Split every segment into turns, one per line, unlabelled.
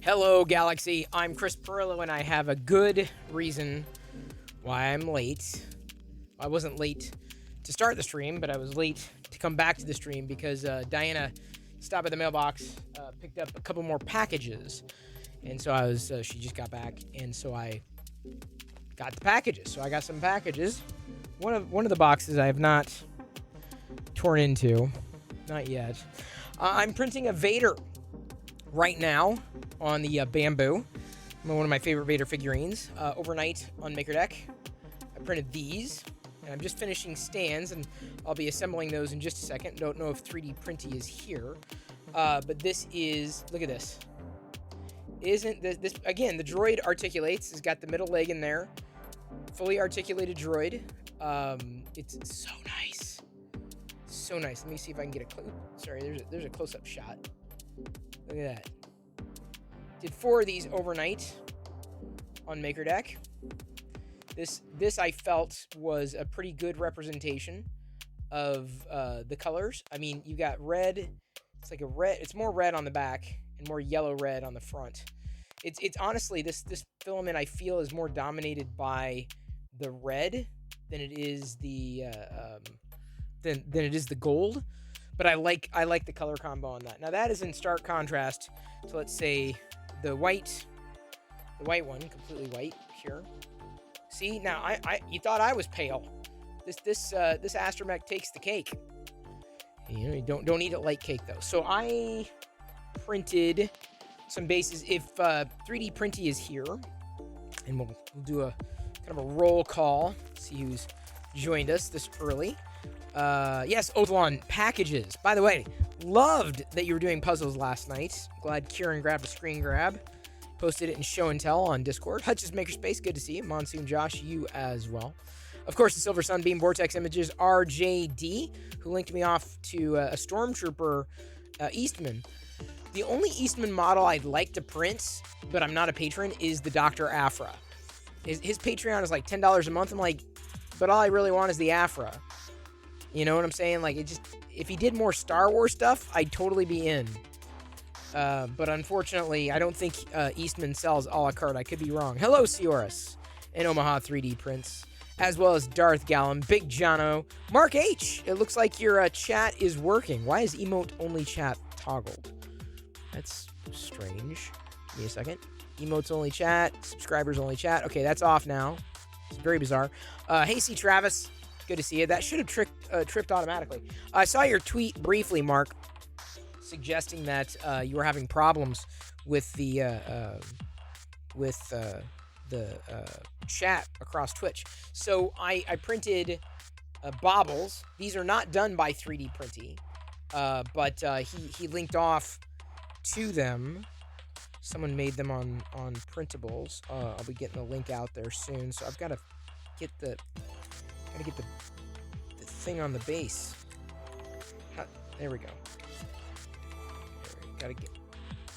Hello, Galaxy. I'm Chris Perillo, and I have a good reason why I'm late. I wasn't late to start the stream, but I was late to come back to the stream because Diana stopped at the mailbox, picked up a couple more packages, and so she just got back, and so I got the packages. So I got some packages. One of the boxes I have not torn into, not yet. I'm printing a Vader right now on the Bamboo. One of my favorite Vader figurines. Overnight on MakerDeck, I printed these, and I'm just finishing stands, and I'll be assembling those in just a second. Don't know if 3D Printy is here, but this is, look at this. Isn't this again, the droid articulates. It's got the middle leg in there. Fully articulated droid. It's so nice. So nice. Let me see if I can get a close. Sorry, there's a close-up shot. Look at that. Did 4 of these overnight on MakerDeck. This I felt was a pretty good representation of the colors. I mean, you got red. It's like a red. It's more red on the back and more yellow red on the front. It's honestly this filament I feel is more dominated by the red than it is the than it is the gold. But I like the color combo on that. Now that is in stark contrast to, let's say, the white one, completely white here. See, now you thought I was pale. This astromech takes the cake. You know, you don't eat it like cake though. So I printed some bases. If 3D Printy is here, and we'll do a kind of a roll call, see who's joined us this early. Yes, Odlon packages. By the way, loved that you were doing puzzles last night. Glad Kieran grabbed a screen grab. Posted it in Show and Tell on Discord. Hutch's Makerspace, good to see you. Monsoon Josh, you as well. Of course, the Silver Sunbeam Vortex Images, RJD, who linked me off to a Stormtrooper Eastman. The only Eastman model I'd like to print, but I'm not a patron, is the Dr. Afra. His Patreon is like $10 a month. I'm like, but all I really want is the Afra. You know what I'm saying? Like, if he did more Star Wars stuff, I'd totally be in. But unfortunately, I don't think Eastman sells a la carte. I could be wrong. Hello, Sioris and Omaha 3D Prints, as well as Darth Gallum, Big Jono, Mark H. It looks like your chat is working. Why is emote only chat toggled? That's strange. Give me a second. Emotes only chat, subscribers only chat. Okay, that's off now. It's very bizarre. Hey, C. Travis. Good to see you. That should have tripped automatically. I saw your tweet briefly, Mark, suggesting that you were having problems with the chat across Twitch. So I printed baubles. These are not done by 3D Printy, but he linked off to them. Someone made them on printables. I'll be getting a link out there soon. So I've got to get the thing on the base. There we go. I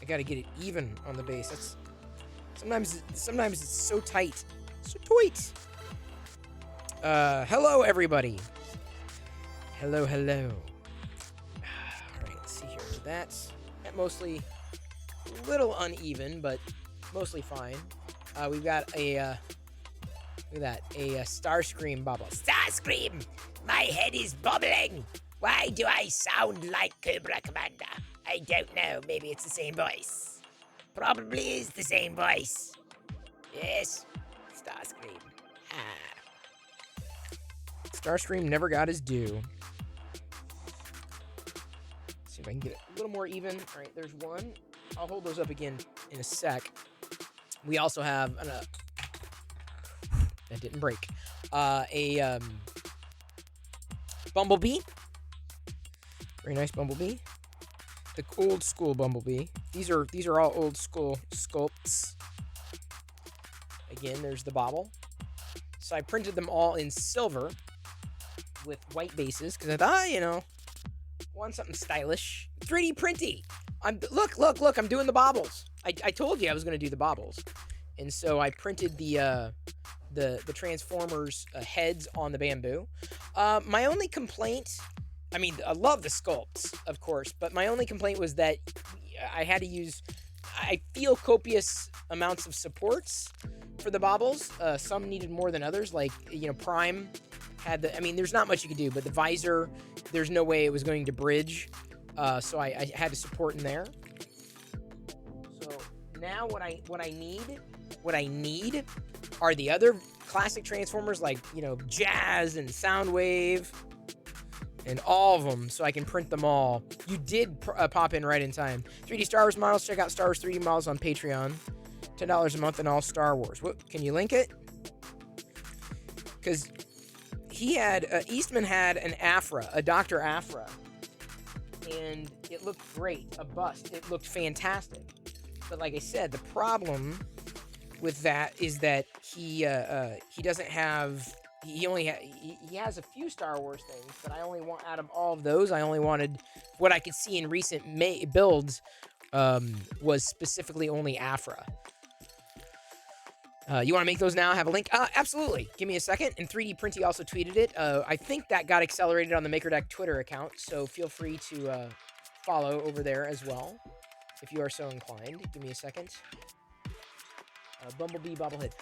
gotta get it even on the base. That's sometimes it's so tight. So tight. Hello everybody. Hello. Alright, let's see here. That mostly a little uneven, but mostly fine. We've got a look at that, a Starscream bubble. Starscream! My head is bubbling! Why do I sound like Cobra Commander? I don't know. Maybe it's the same voice. Probably is the same voice. Yes. Starscream. Starscream never got his due. Let's see if I can get it a little more even. All right, there's one. I'll hold those up again in a sec. We also have that didn't break. A Bumblebee. Very nice Bumblebee. The old school Bumblebee. These are all old school sculpts. Again, there's the bauble. So I printed them all in silver with white bases because I thought, want something stylish. 3D Printy. Look, I'm doing the baubles. I told you I was going to do the baubles. And so I printed the Transformers heads on the Bamboo. My only complaint, I mean, I love the sculpts, of course, but my only complaint was that I had to use I feel copious amounts of supports for the baubles. Some needed more than others. Like, Prime had the. I mean, there's not much you could do, but the visor, there's no way it was going to bridge. So I had to support in there. So now what I need are the other classic Transformers, like Jazz and Soundwave and all of them, so I can print them all. You did pop in right in time. 3D Star Wars models. Check out Star Wars 3D models on Patreon. $10 a month and all Star Wars. What, can you link it? Because he had Eastman had an Afra, a Dr. Afra, and it looked great. A bust. It looked fantastic. But like I said, the problem with that is that he doesn't have. He has a few Star Wars things, but I only want, out of all of those, I only wanted what I could see in recent builds was specifically only Afra. You want to make those now? Have a link? Absolutely. Give me a second. And 3D Printy also tweeted it. I think that got accelerated on the MakerDeck Twitter account, so feel free to follow over there as well if you are so inclined. Give me a second. Bumblebee bobblehead.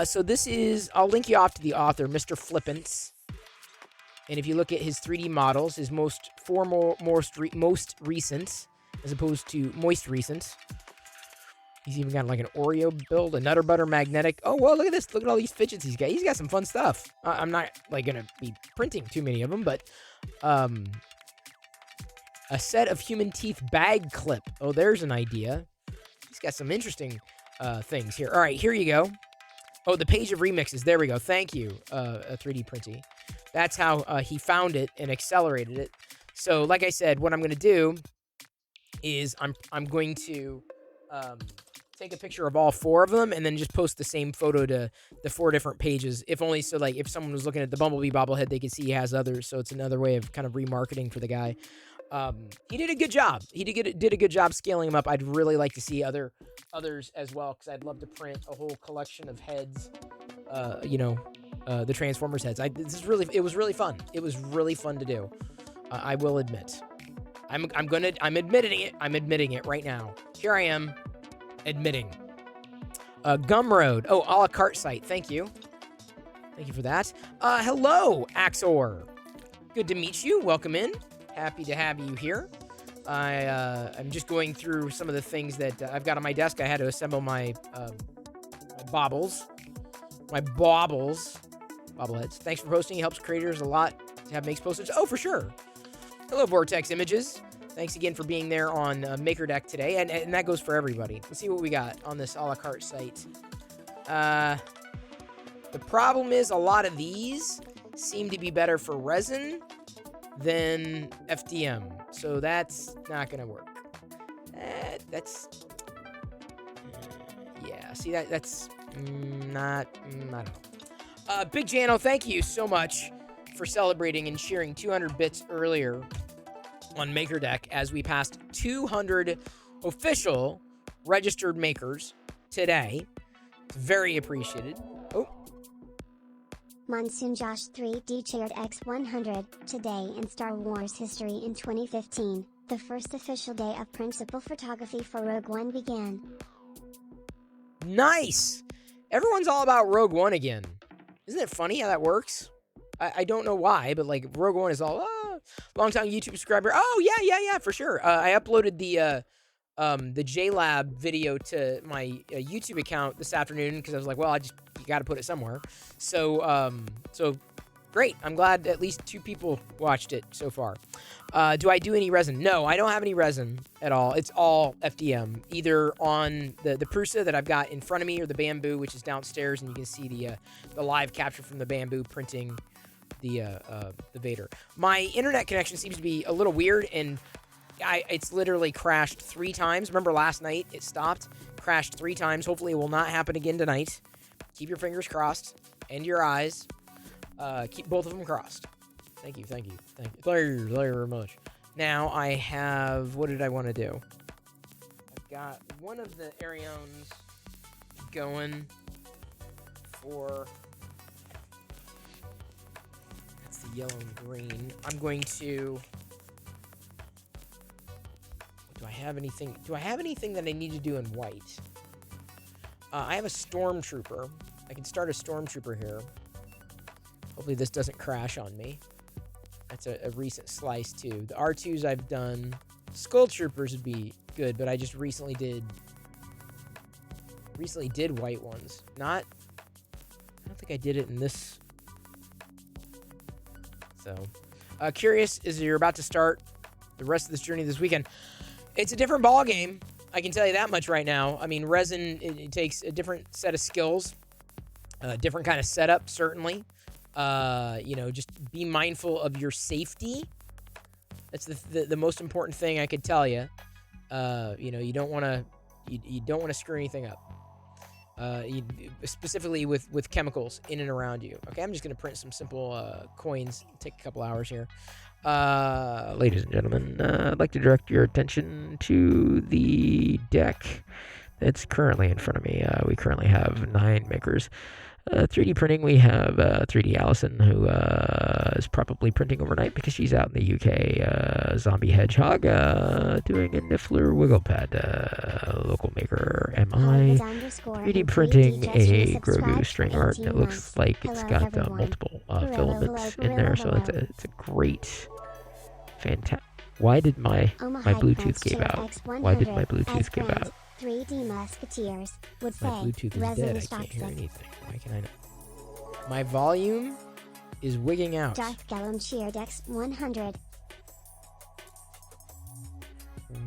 So this is, I'll link you off to the author, Mr. Flippance. And if you look at his 3D models, his most recent, as opposed to moist recent. He's even got like an Oreo build, a Nutter Butter magnetic. Oh, well, look at this. Look at all these fidgets he's got. He's got some fun stuff. I'm not like going to be printing too many of them, but a set of human teeth bag clip. Oh, there's an idea. He's got some interesting things here. All right, here you go. Oh, the page of remixes. There we go. Thank you, 3D Printy. That's how he found it and accelerated it. So, like I said, what I'm going to do is I'm going to take a picture of all 4 of them and then just post the same photo to the 4 different pages. If only so, like, if someone was looking at the Bumblebee bobblehead, they could see he has others. So it's another way of kind of remarketing for the guy. He did a good job. He did a good job scaling them up. I'd really like to see others as well, because I'd love to print a whole collection of heads. The Transformers heads. It was really fun. It was really fun to do. I will admit. I'm admitting it. I'm admitting it right now. Here I am, admitting. Gumroad. Oh, a la carte site. Thank you. Thank you for that. Hello, Axor. Good to meet you. Welcome in. Happy to have you here. I'm just going through some of the things that I've got on my desk. I had to assemble my baubles. My bobbleheads. Thanks for posting. It helps creators a lot to have makes posters. Oh, for sure. Hello, Vortex Images. Thanks again for being there on MakerDeck today. And that goes for everybody. Let's see what we got on this a la carte site. The problem is a lot of these seem to be better for resin than FDM. So that's not going to work. Yeah, see, that's not, I don't know. Big Jano, thank you so much for celebrating and sharing 200 bits earlier on MakerDeck as we passed 200 official registered makers today. It's very appreciated. Oh.
Monsoon Josh 3D shared X100 today in Star Wars history in 2015. The first official day of principal photography for Rogue One began.
Nice! Everyone's all about Rogue One again. Isn't it funny how that works? I don't know why, but like Rogue One is all, long-time YouTube subscriber. Oh, yeah, for sure. I uploaded the JLab video to my YouTube account this afternoon because I was like, well, you got to put it somewhere. So great. I'm glad at least 2 people watched it so far. Do I do any resin? No, I don't have any resin at all. It's all FDM, either on the Prusa that I've got in front of me or the Bamboo, which is downstairs, and you can see the live capture from the Bamboo printing the Vader. My internet connection seems to be a little weird, and it's literally crashed 3 times. Remember last night it stopped, crashed 3 times. Hopefully it will not happen again tonight. Keep your fingers crossed and your eyes. Keep both of them crossed. Thank you very much. Now I have, what did I want to do? I've got one of the Arions going for, that's the yellow and green. I'm going to, what do I have anything. Do I have anything that I need to do in white? I have a stormtrooper. I can start a stormtrooper here. Hopefully this doesn't crash on me. That's a recent slice too. The R2s I've done. Skull troopers would be good, but I just recently did white ones. I don't think I did it in this. So, curious is you're about to start the rest of this journey this weekend. It's a different ball game. I can tell you that much right now. I mean, resin, it takes a different set of skills, a different kind of setup, certainly. Just be mindful of your safety. That's the most important thing I could tell you. You don't want to screw anything up. Specifically with chemicals in and around you. Okay, I'm just going to print some simple coins. Take a couple hours here. Ladies and gentlemen, I'd like to direct your attention to the deck that's currently in front of me. We currently have 9 makers. 3D printing, we have 3D Allison, who is probably printing overnight because she's out in the UK. Zombie Hedgehog, doing a Niffler Wiggle Pad. Local maker MI, 3D printing a Grogu string art, and it looks like it's got multiple filaments in there, so it's a great, fantastic. Why did my Bluetooth give out? Why did my Bluetooth give out?
3D Musketeers would say,
my Bluetooth is
Resin
dead.
is
I can't hear
toxic.
anything. Why can I not? My volume is wigging out.
Darth Gellum cheered X100.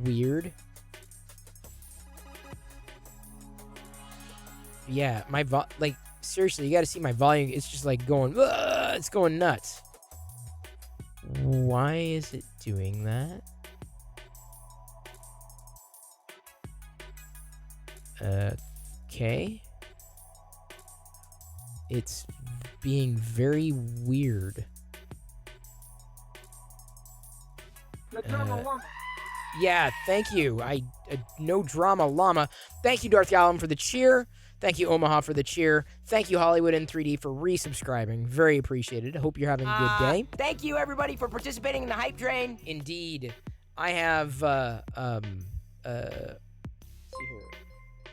Weird. Yeah, seriously, you got to see my volume. It's just like going, it's going nuts. Why is it doing that? Okay. It's being very weird. Yeah, thank you. No drama llama. Thank you, Darth Gallum, for the cheer. Thank you, Omaha, for the cheer. Thank you, Hollywood in 3D, for resubscribing. Very appreciated. Hope you're having a good day. Thank you, everybody, for participating in the hype train. Indeed. I have, see here.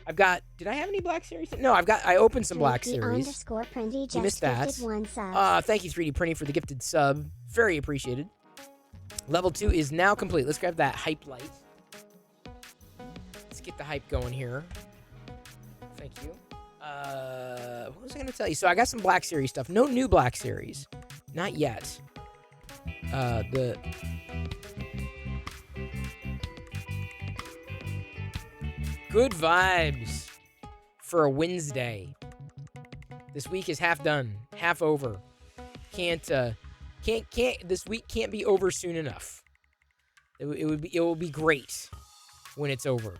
I've got, did I have any Black Series? No, I opened some Black Series. You missed that. Thank you, 3D Printing, for the gifted sub. Very appreciated. Level 2 is now complete. Let's grab that hype light. Let's get the hype going here. Thank you. What was I going to tell you? So I got some Black Series stuff. No new Black Series. Not yet. Good vibes for a Wednesday. This week is half done, half over. This week can't be over soon enough. It will be great when it's over.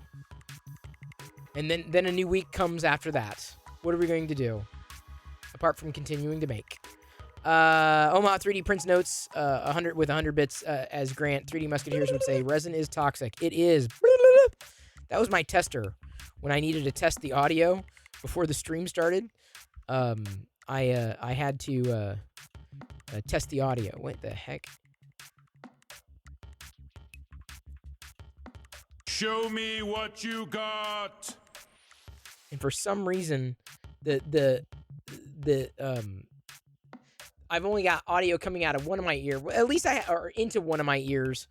And then a new week comes after that. What are we going to do? Apart from continuing to make. Omaha 3D prints notes 100 bits as Grant. 3D Musketeers would say, resin is toxic. It is. That was my tester. When I needed to test the audio before the stream started, I had to test the audio. What the heck?
Show me what you got.
And for some reason, I've only got audio coming out of one of my ears. At least or into one of my ears,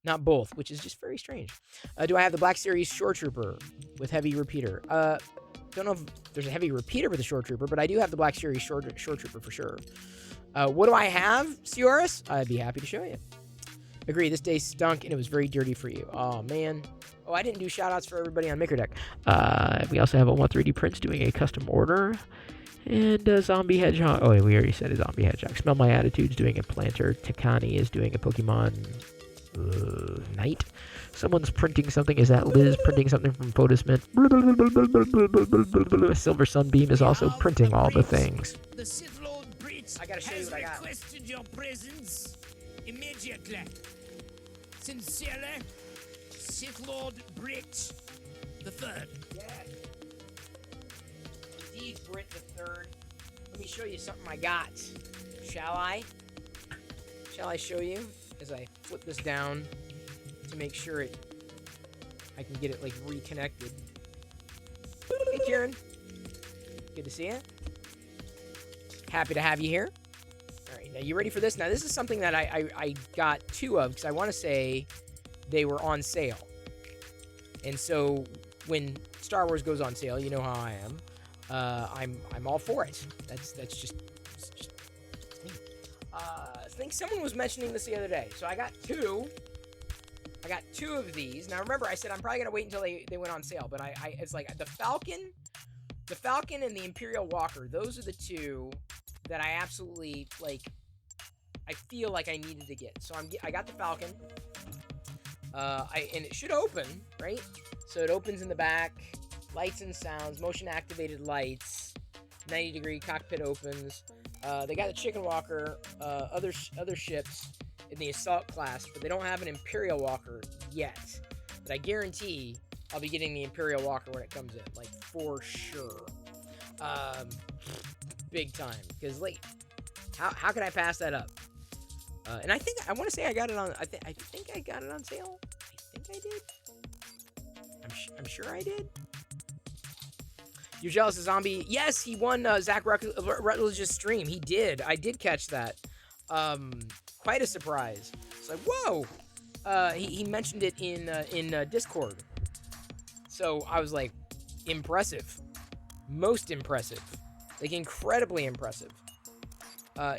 not both, which is just very strange. Do I have the Black Series Shore Trooper with heavy repeater? Don't know if there's a heavy repeater with the Shore Trooper, but I do have the Black Series Shore Trooper for sure. What do I have, Cioris? I'd be happy to show you. Agree, this day stunk and it was very dirty for you. Oh, man. Oh, I didn't do shout-outs for everybody on MakerDeck. We also have Omaha 3D Prints doing a custom order. And Zombie Hedgehog. Oh, we already said a Zombie Hedgehog. Smell My Attitude's doing a planter. Takani is doing a Pokemon Knight. Someone's printing something. Is that Liz printing something from Photosmint? Silver Sunbeam is also printing all the things.
The Sith Lord Brits
I gotta show you what I got.
requested your presence immediately. Sincerely, Sith Lord Brit the Third.
Indeed, Brit the Third. Let me show you something I got. Shall I? Shall I show you? As I flip this down to make sure it I can get it like reconnected. Hey, Kieran. Good to see you. Happy to have you here. All right, now you ready for this? Now this is something that I got 2 of because I want to say they were on sale. And so when Star Wars goes on sale, you know how I am. I'm all for it. That's just me. I think someone was mentioning this the other day. So I got 2. I got 2 of these. Now remember, I said I'm probably gonna wait until they went on sale. But it's like the Falcon and the Imperial Walker. Those are the 2 that I absolutely like. I feel like I needed to get. So I got the Falcon. And it should open, right? So it opens in the back, lights and sounds, motion activated lights, 90-degree cockpit opens. They got the Chicken Walker, other ships in the assault class, but they don't have an Imperial Walker yet. But I guarantee I'll be getting the Imperial Walker when it comes in, like for sure. Big time, because like, how can I pass that up? And I want to say I got it on. I think I got it on sale. I think I did. I'm sure I did. You're jealous of Zombie? Yes, he won Zach Rutledge's stream. He did. I did catch that. Quite a surprise. It's like, whoa. He mentioned it in Discord. So I was like, impressive. Most impressive. Like incredibly impressive.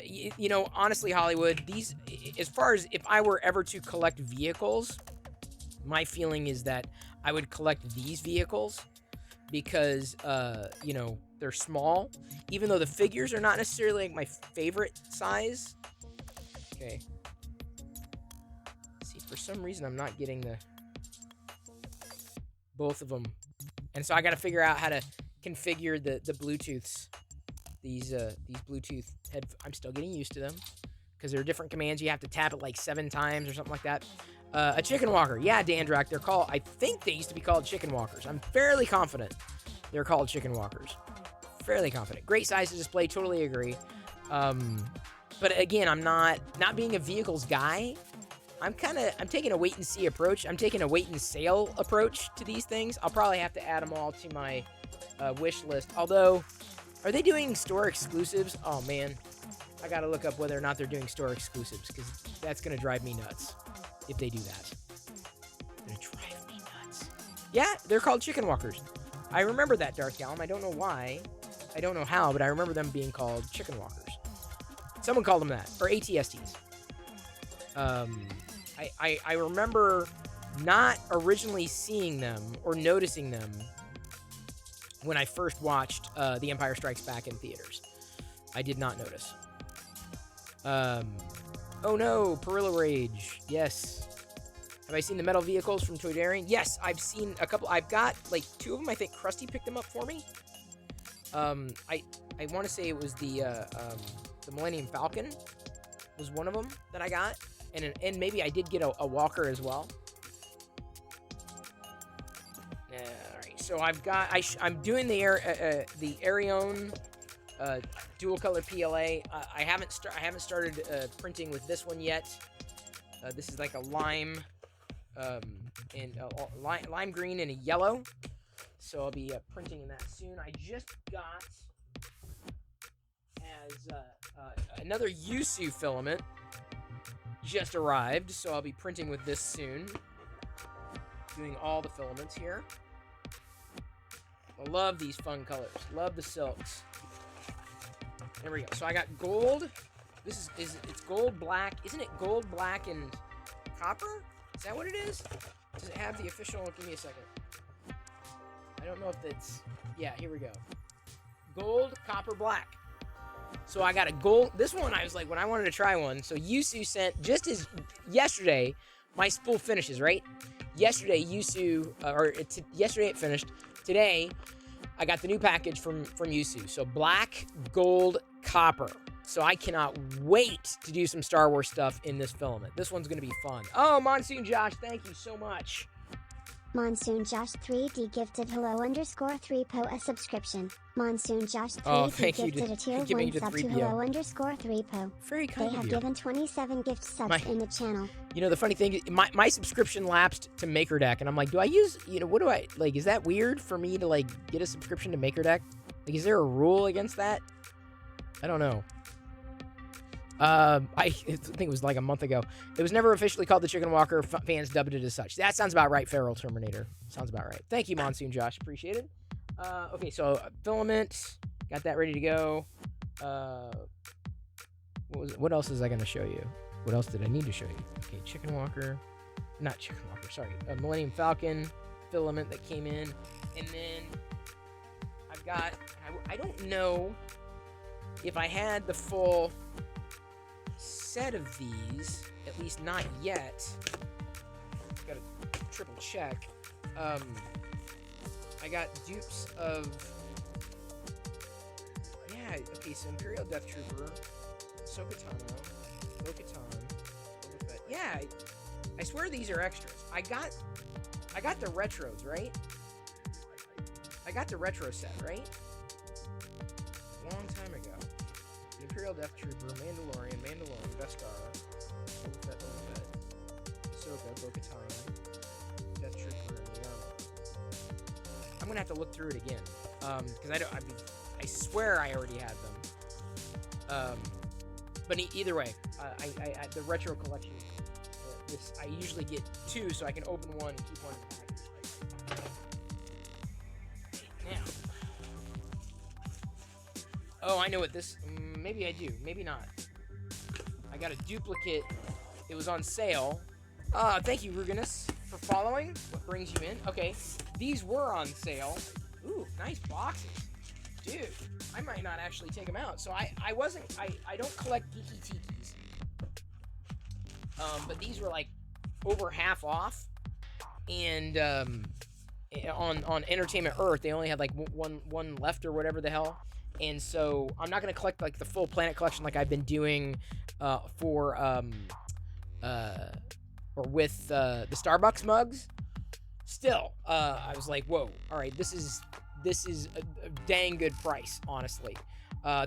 You know, honestly, Hollywood, these, as far as if I were ever to collect vehicles, my feeling is that I would collect these vehicles because, you know, they're small, even though the figures are not necessarily like my favorite size. Okay. See, for some reason, I'm not getting both of them. And so I got to figure out how to configure the Bluetooths. These Bluetooth I'm still getting used to them because there are different commands. You have to tap it like 7 times or something like that. A Chicken Walker. Yeah, Dandrak, they're called, I think they used to be called Chicken Walkers. I'm fairly confident they're called Chicken Walkers. Fairly confident. Great size to display, totally agree. But again, I'm not being a vehicles guy. I'm taking a wait and see approach. I'm taking a wait and sale approach to these things. I'll probably have to add them all to my wish list. Although, are they doing store exclusives? Oh man, I gotta look up whether or not they're doing store exclusives because that's gonna drive me nuts if they do that. It's gonna drive me nuts. Yeah, they're called Chicken Walkers. I remember that, Dark Galm. I don't know why. I don't know how, but I remember them being called Chicken Walkers. Someone called them that, or ATSTs. I remember not originally seeing them or noticing them when I first watched The Empire Strikes Back in theaters. I did not notice. Oh no, Perillo Rage. Yes. Have I seen the metal vehicles from Toydarian? Yes, I've seen a couple. I've got like 2 of them. I think Krusty picked them up for me. I want to say it was the Millennium Falcon was one of them that I got, and maybe I did get a Walker as well. So I've got, I'm doing the Arione dual color PLA. I haven't started printing with this one yet. This is like a lime and lime green and a yellow. So I'll be printing in that soon. I just got another Yusu filament just arrived, so I'll be printing with this soon. Doing all the filaments here. I love these fun colors. Love the silks. There we go. So I got gold. This it's gold, black. Isn't it gold, black, and copper? Is that what it is? Does it have the official? Give me a second. I don't know if it's... Yeah, here we go. Gold, copper, black. So I got a gold... This one, I was like, when I wanted to try one, so Yusu sent, just as yesterday, my spool finishes, right? Yesterday, Yusu... yesterday it finished. Today, I got the new package from Yusu. So black, gold, copper. So I cannot wait to do some Star Wars stuff in this filament. This one's going to be fun. Oh, Monsoon Josh, thank you so much.
Monsoon Josh 3D gifted hello underscore 3po a subscription. Monsoon Josh 3D
Oh, thank you
gifted a tier
giving
1
to
sub to
3PO.
hello underscore 3po.
Very
They
kind of
have
you.
given 27 gift subs in the channel.
You know, the funny thing is, my subscription lapsed to MakerDeck, and I'm like, do I use, what do I, like, is that weird for me to, like, get a subscription to MakerDeck? Like, is there a rule against that? I don't know. I think it was like a month ago. It was never officially called the Chicken Walker. Fans dubbed it as such. That sounds about right, Feral Terminator. Sounds about right. Thank you, Monsoon Josh. Appreciate it. Okay, so filament. Got that ready to go. What else is I going to show you? What else did I need to show you? Okay, Chicken Walker. Not Chicken Walker, sorry. Millennium Falcon filament that came in. And then I've got... I don't know if I had the full set of these, at least not yet. Gotta triple check. I got dupes of, yeah, okay, so Imperial Death Trooper, Sokatano, Bo-Katan, Boba Fett. Yeah, I swear these are extras. I got the retros, right? I got the retro set, right? Long time ago. The Imperial Death Trooper, Mandalorian, Beskar, Boba Fett, Ahsoka, Bo-Katan, Death Trooper, and Yama. I'm gonna have to look through it again, because I swear I already had them. But either way, I the retro collection. I usually get 2, so I can open one and keep one in the package. Now. Oh, I know what this... maybe I do. Maybe not. I got a duplicate. It was on sale. Thank you, Ruginus, for following. What brings you in? Okay. These were on sale. Ooh, nice boxes. Dude, I might not actually take them out. So I don't collect Geeky Tikis. But these were like over half off. And on Entertainment Earth, they only had like one left or whatever the hell. And so I'm not going to collect like the full Planet collection like I've been doing or with the Starbucks mugs. Still, I was like, whoa, all right, this is a dang good price, honestly.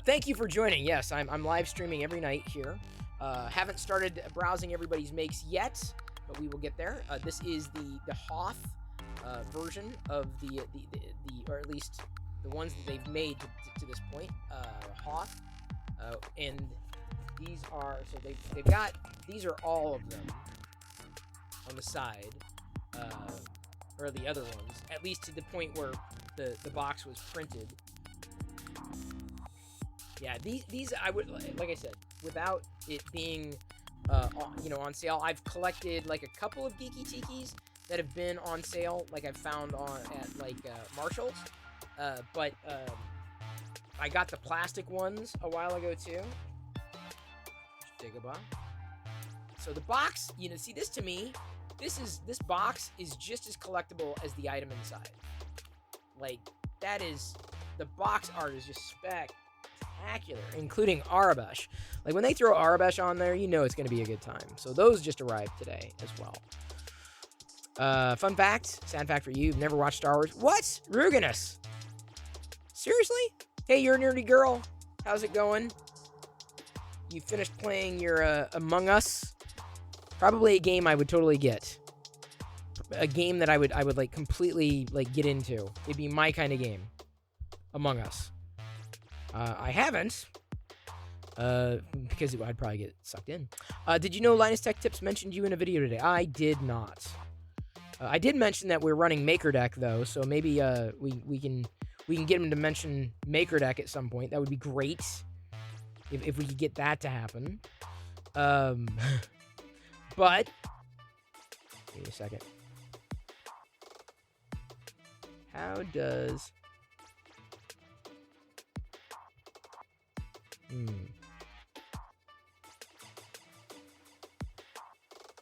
Thank you for joining. Yes, I'm live streaming every night here. Haven't started browsing everybody's makes yet, but we will get there. This is the Hoth version of the or at least the ones that they've made to this point. Hoth, and these are these are all of them on the side, or the other ones, at least to the point where the box was printed. Yeah, these I would, like I said, without it being on sale. I've collected like a couple of Geeky Tikis that have been on sale, like I've found at like Marshall's, but I got the plastic ones a while ago too. Dagobah. So the box, see, this to me, this box is just as collectible as the item inside. Like, that is, the box art is just spectacular, including Arabesh. Like, when they throw Arabesh on there, it's going to be a good time. So those just arrived today as well. Fun fact, sad fact for you, you've never watched Star Wars. What? Ruginus? Seriously? Hey, you're a nerdy girl. How's it going? You finished playing your Among Us? Probably a game I would totally get. A game that I would like completely like get into. It'd be my kind of game. Among Us. I haven't. Because I'd probably get sucked in. Did you know Linus Tech Tips mentioned you in a video today? I did not. I did mention that we're running MakerDeck though, so maybe we can get him to mention MakerDeck at some point. That would be great. If we could get that to happen. But wait a second. How does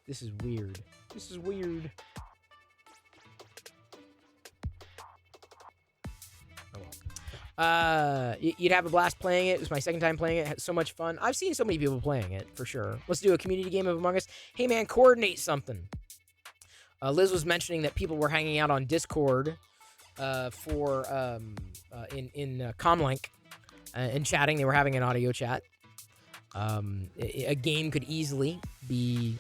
This is weird. This is weird. You'd have a blast playing it. It was my second time playing it. Had so much fun. I've seen so many people playing it, for sure. Let's do a community game of Among Us. Hey, man, coordinate something. Liz was mentioning that people were hanging out on Discord for in Comlink and chatting. They were having an audio chat. A game could easily be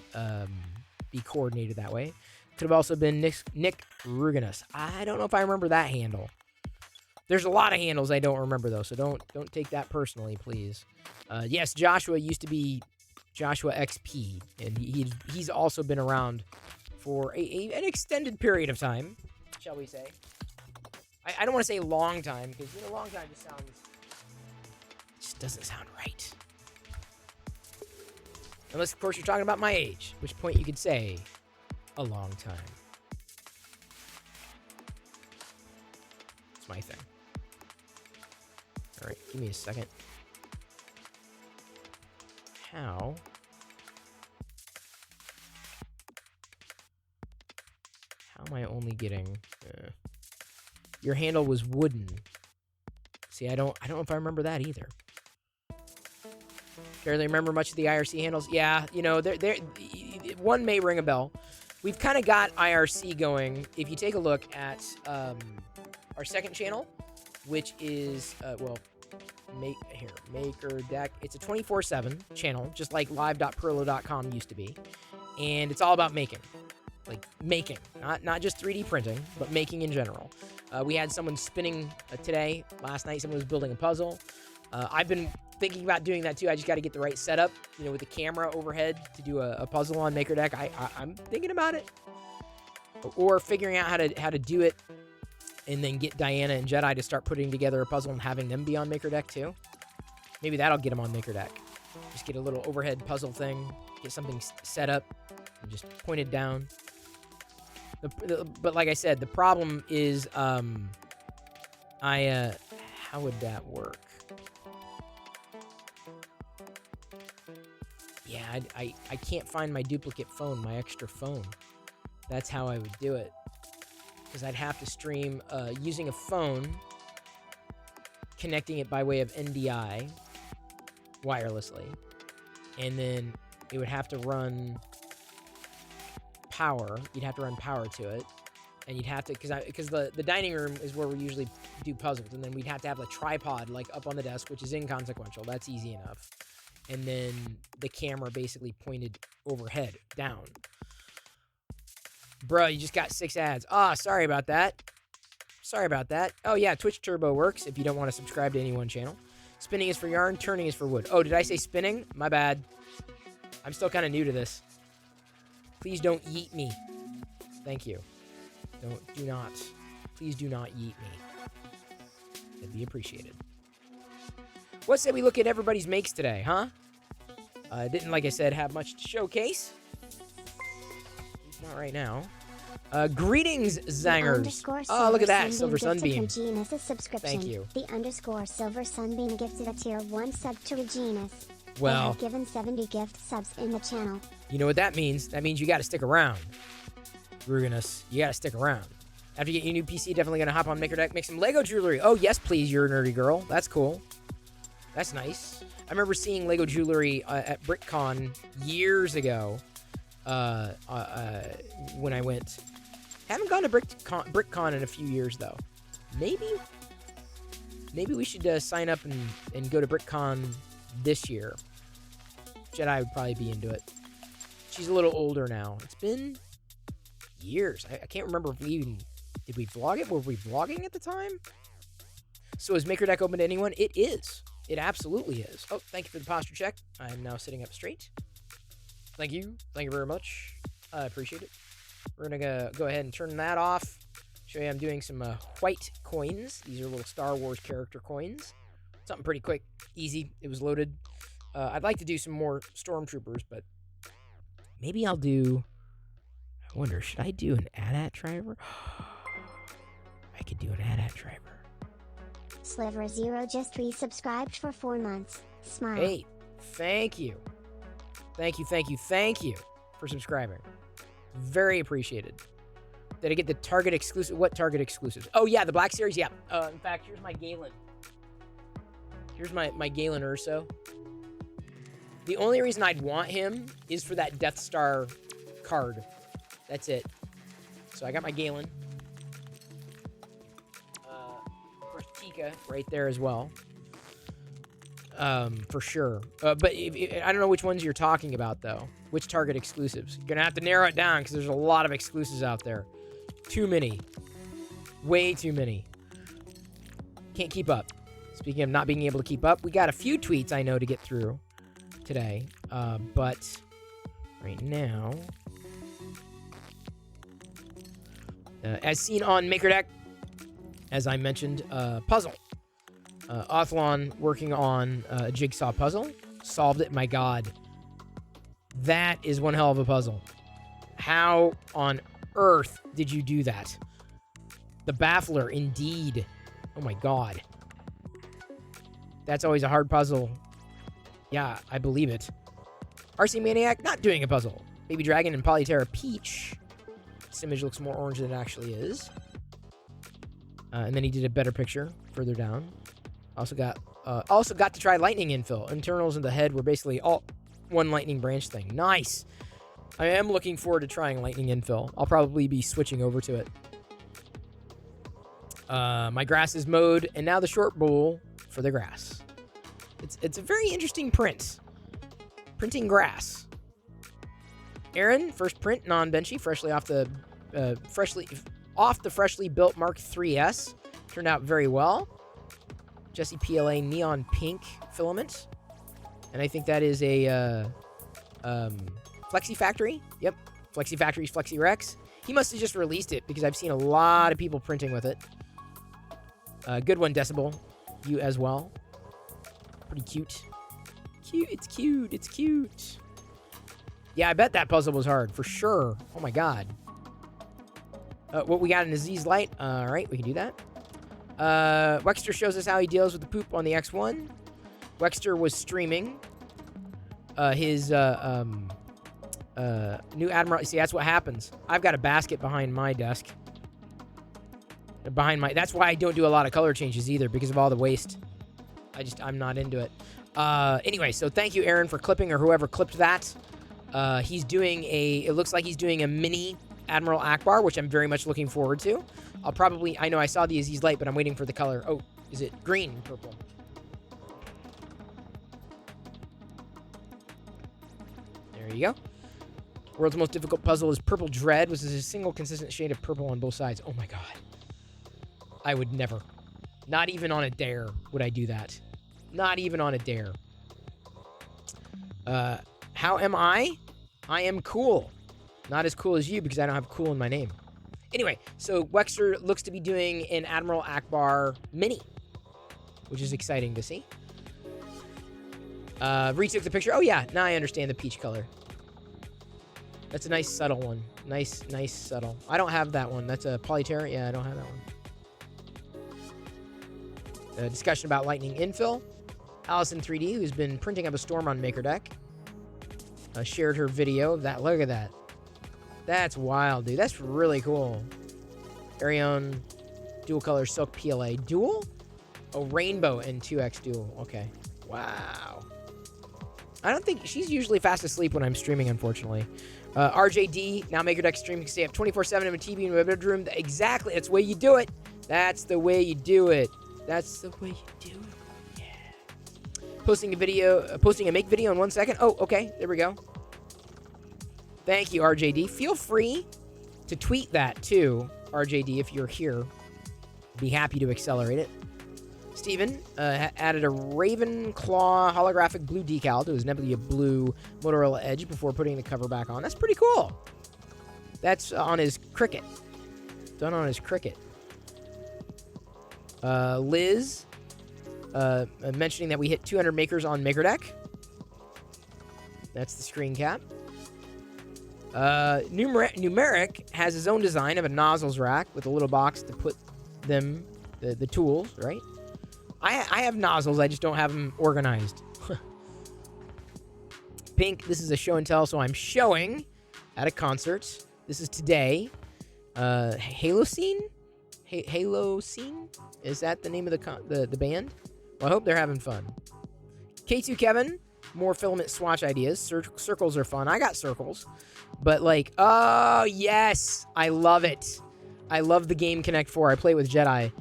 coordinated that way. Could have also been Nick Ruginus. I don't know if I remember that handle. There's a lot of handles I don't remember though, so don't take that personally, please. Yes, Joshua used to be Joshua XP, and he's also been around for an extended period of time, shall we say. I don't want to say long time, because a long time just doesn't sound right. Unless, of course, you're talking about my age, which point you could say a long time. It's my thing. All right, give me a second. How am I only getting... your handle was wooden. See, I don't know if I remember that either. Barely remember much of the IRC handles. Yeah, they're one may ring a bell. We've kind of got IRC going. If you take a look at our second channel, which is Maker Deck. It's a 24/7 channel, just like live.perlo.com used to be, and it's all about making. Like making, not just 3D printing, but making in general. We had someone spinning today. Last night, someone was building a puzzle. I've been thinking about doing that too. I just got to get the right setup, with the camera overhead to do a puzzle on Maker Deck. I'm thinking about it, or figuring out how to do it, and then get Diana and Jedi to start putting together a puzzle and having them be on Maker Deck too. Maybe that'll get them on Maker Deck. Just get a little overhead puzzle thing, get something set up, and just point it down. But like I said, the problem is, how would that work? Yeah, I can't find my duplicate phone, my extra phone. That's how I would do it. Because I'd have to stream using a phone, connecting it by way of NDI, wirelessly. And then it would have to run... power. You'd have to run power to it, and you'd have to because the dining room is where we usually do puzzles, and then we'd have to have a tripod up on the desk, which is inconsequential. That's easy enough. And then the camera basically pointed overhead down. Bruh, you just got 6 ads. Sorry about that. Oh yeah, Twitch Turbo works if you don't want to subscribe to any one channel. Spinning is for yarn, turning is for wood. Oh, did I say spinning? My bad. I'm still kind of new to this. Please don't yeet me. Thank you. Do not. Please do not yeet me. That'd be appreciated. What say we look at everybody's makes today, huh? Didn't, like I said, have much to showcase. Not right now. Greetings, Zangers. Oh, look at that. Silver Sunbeam. Thank you.
The _Silver Sunbeam gifted a tier 1 sub to Reginus.
Well,
they have given 70 gift subs in the channel.
You know what that means? That means you got to stick around. Ruginus, you got to stick around. After you get your new PC, definitely going to hop on Maker Deck, make some Lego jewelry. Oh, yes, please, you're a nerdy girl. That's cool. That's nice. I remember seeing Lego jewelry at BrickCon years ago when I went. Haven't gone to BrickCon in a few years, though. Maybe we should sign up and go to BrickCon this year. Jedi would probably be into it. She's a little older now. It's been years. I can't remember if did we vlog it? Were we vlogging at the time? So is Maker Deck open to anyone? It is. It absolutely is. Oh, thank you for the posture check. I'm now sitting up straight. Thank you. Thank you very much. I appreciate it. We're going to go ahead and turn that off. Show you I'm doing some white coins. These are little Star Wars character coins. Something pretty quick, easy. It was loaded. I'd like to do some more Stormtroopers, but maybe I'll do... I wonder, should I do an AT-AT driver? I could do an AT-AT driver.
Sliver0 just resubscribed for 4 months. Smile.
Hey, thank you. Thank you for subscribing. Very appreciated. Did I get the Target exclusive? What Target exclusives? Oh, yeah, the Black Series, yeah. In fact, here's my Galen. Here's my Galen Urso. The only reason I'd want him is for that Death Star card. That's it. So I got my Galen. Of course, Tika right there as well. For sure. But I don't know which ones you're talking about, though. Which Target exclusives? You're gonna have to narrow it down because there's a lot of exclusives out there. Too many. Way too many. Can't keep up. Speaking of not being able to keep up, we got a few tweets I know to get through today. But right now, as seen on MakerDeck, as I mentioned, puzzle. Athlon working on a jigsaw puzzle. Solved it. My God. That is one hell of a puzzle. How on earth did you do that? The Baffler, indeed. Oh my God. That's always a hard puzzle. Yeah, I believe it. RC Maniac not doing a puzzle. Baby Dragon and Polyterra Peach. This image looks more orange than it actually is. And then he did a better picture further down. Also got to try lightning infill. Internals in the head were basically all one lightning branch thing. Nice. I am looking forward to trying lightning infill. I'll probably be switching over to it. My grass is mowed, and now the short bowl for the grass. It's a very interesting print. Printing grass. Aaron, first print, non-benchy, freshly off the freshly built Mark 3S. Turned out very well. Jesse PLA neon pink filament. And I think that is a Flexi Factory. Yep. Flexi Factory's Flexi Rex. He must have just released it because I've seen a lot of people printing with it. Good one, Decibel. You as well. Pretty cute. It's cute. It's cute. Yeah, I bet that puzzle was hard, for sure. Oh my God. What we got in Aziz Light. All right, we can do that. Wexter shows us how he deals with the poop on the X1. Wexter was streaming his new Admiral. See, that's what happens. I've got a basket behind my desk. That's why I don't do a lot of color changes either, because of all the waste. I'm not into it. Anyway, so thank you, Aaron, for clipping, or whoever clipped that. It looks like he's doing a mini Admiral Akbar, which I'm very much looking forward to. I know I saw the Aziz Light, but I'm waiting for the color. Oh, is it green, purple? There you go. World's most difficult puzzle is Purple Dread, which is a single consistent shade of purple on both sides. Oh my God. I would never. Not even on a dare would I do that. Not even on a dare. How am I? I am cool. Not as cool as you because I don't have cool in my name. Anyway, so Wexter looks to be doing an Admiral Akbar mini, which is exciting to see. Retook the picture. Oh yeah, now I understand the peach color. That's a nice subtle one. Nice subtle. I don't have that one. That's a Polyterra. Yeah, I don't have that one. Discussion about lightning infill. Allison3D, who's been printing up a storm on MakerDeck, shared her video of that. Look at that. That's wild, dude. That's really cool. Arion, dual color silk PLA. Dual? Oh, rainbow and 2X dual. Okay. Wow. I don't think... She's usually fast asleep when I'm streaming, unfortunately. RJD, now MakerDeck streaming. Stay up 24/7 in a TV in my bedroom. Exactly. That's the way you do it. That's the way you do it. That's the way you do it. Yeah. Posting a make video in 1 second. Oh, okay. There we go. Thank you, RJD. Feel free to tweet that too, RJD, if you're here. Be happy to accelerate it. Steven added a Ravenclaw holographic blue decal to his Nebula blue Motorola Edge before putting the cover back on. That's pretty cool. That's on his Cricket. Done on his Cricket. Liz mentioning that we hit 200 makers on MakerDeck. That's the screen cap. Numeric has his own design of a nozzles rack with a little box to put them, the tools, right? I have nozzles, I just don't have them organized. Pink, this is a show and tell, so I'm showing at a concert. This is today. Halo Scene? Halo Scene? Is that the name of the band? Well, I hope they're having fun. K2 Kevin more filament swatch ideas. Circles are fun. I got circles. But, like, oh, yes. I love it. I love the game Connect 4. I play with Jedi.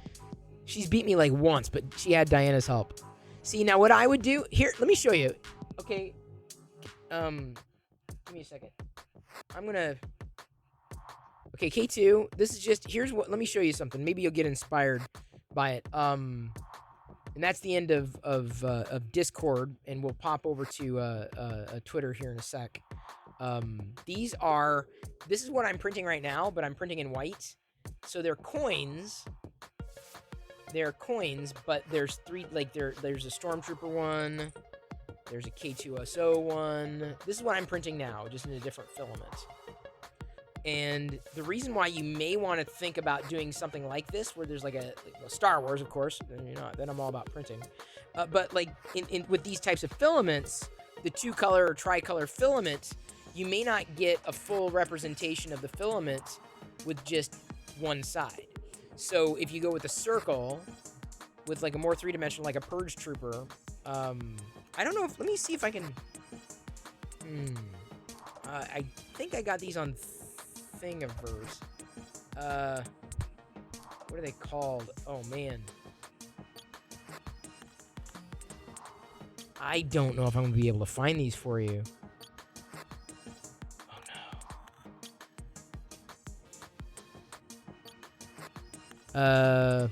She's beat me, like, once, but she had Diana's help. See, now what I would do... Here, let me show you. Okay. Give me a second. I'm gonna... Okay, K2. This is just... Here's what... Let me show you something. Maybe you'll get inspired by it. And that's the end of Discord, and we'll pop over to Twitter here in a sec. These are... This is what I'm printing right now, but I'm printing in white. So they're coins. They're coins, but there's three... Like, there's a Stormtrooper one. There's a K2SO one. This is what I'm printing now, just in a different filament. And the reason why you may want to think about doing something like this, where there's like a Star Wars, of course, then I'm all about printing. But like with these types of filaments, the 2-color or tricolor filament, you may not get a full representation of the filament with just one side. So if you go with a circle, with like a more three-dimensional, like a Purge Trooper, I don't know if, let me see if I can, I think I got these on Thingiverse. What are they called? Oh, man. I don't know if I'm going to be able to find these for you. Oh,